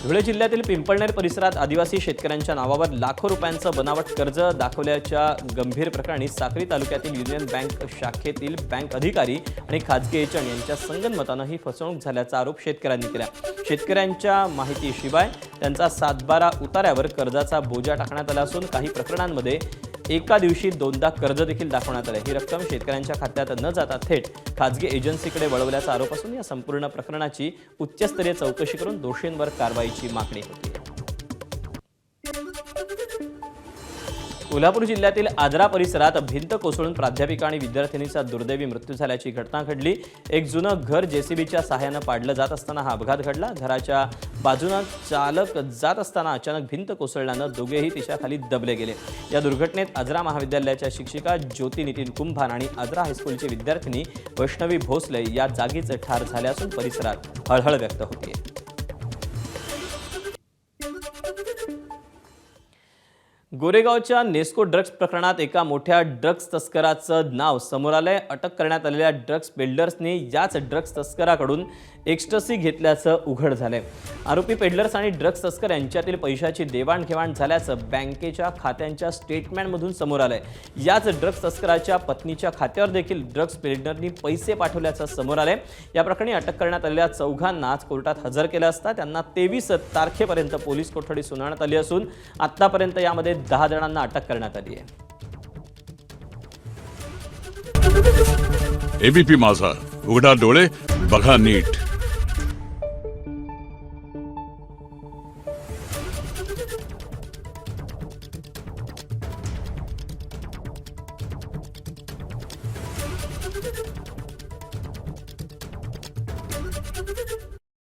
धुळे जिल्ह्यातील पिंपळनेर परिसरात आदिवासी शेतकऱ्यांच्या नावावर लाखो रुपयांचं बनावट कर्ज दाखवल्याच्या गंभीर प्रकरणी साक्री तालुक्यातील युनियन बँक शाखेतील बँक अधिकारी आणि खाजगी एजंट यांच्या संगनमतानं ही फसवणूक झाल्याचा आरोप शेतकऱ्यांनी केला. शेतकऱ्यांच्या माहितीशिवाय त्यांचा 7/12 उतार्यावर कर्जाचा बोजा टाकण्यात आला असून काही प्रकरणांमध्ये एका दिवशी 2दा कर्ज देखील दाखवण्यात आले. ही रक्कम शेतकऱ्यांच्या खात्यात न जाता थेट खाजगी एजन्सीकडे वळवल्याचा आरोप असून या संपूर्ण प्रकरणाची उच्चस्तरीय चौकशी करून दोषींवर कारवाईची मागणी होती. कोल्हापूर जिल्ह्यातील आजरा परिसरात भिंत कोसळून प्राध्यापिका आणि विद्यार्थिनीचा दुर्दैवी मृत्यू झाल्याची घटना घडली. एक जुनं घर जेसीबीच्या सहाय्यानं पाडलं जात असताना हा अपघात घडला. घराच्या बाजूनं चालक जात असताना अचानक भिंत कोसळल्यानं दोघेही तिच्याखाली दबले गेले. या दुर्घटनेत आजरा महाविद्यालयाच्या शिक्षिका ज्योती नितीन कुंभार आणि आजरा हायस्कूलची विद्यार्थिनी वैष्णवी भोसले या जागीच ठार झाल्या असून परिसरात हळहळ व्यक्त होते. गोरेगावच्या नेस्को ड्रग्ज प्रकरणात एका मोठ्या ड्रग्ज तस्कराचं नाव समोर आलंय. अटक करण्यात आलेल्या ड्रग्ज पेडलर्सने याच ड्रग्ज तस्कराकडून एक्स्टसी घेतल्याचं उघड झालंय. आरोपी पेडलर्स आणि ड्रग्ज तस्कर यांच्यातील पैशाची देवाणघेवाण झाल्याचं बँकेच्या खात्यांच्या स्टेटमेंटमधून समोर आलंय. याच ड्रग्ज तस्कराच्या पत्नीच्या खात्यावर देखील ड्रग्ज पेडलरनी पैसे पाठवल्याचं समोर आलंय. या प्रकरणी अटक करण्यात आलेल्या 4 आज कोर्टात हजर केलं असता त्यांना 23 तारखेपर्यंत पोलीस कोठडी सुनावण्यात आली असून आतापर्यंत यामध्ये 10 जणांना अटक करण्यात आली आहे. एबीपी माझा, उघडा डोळे बघा नीट.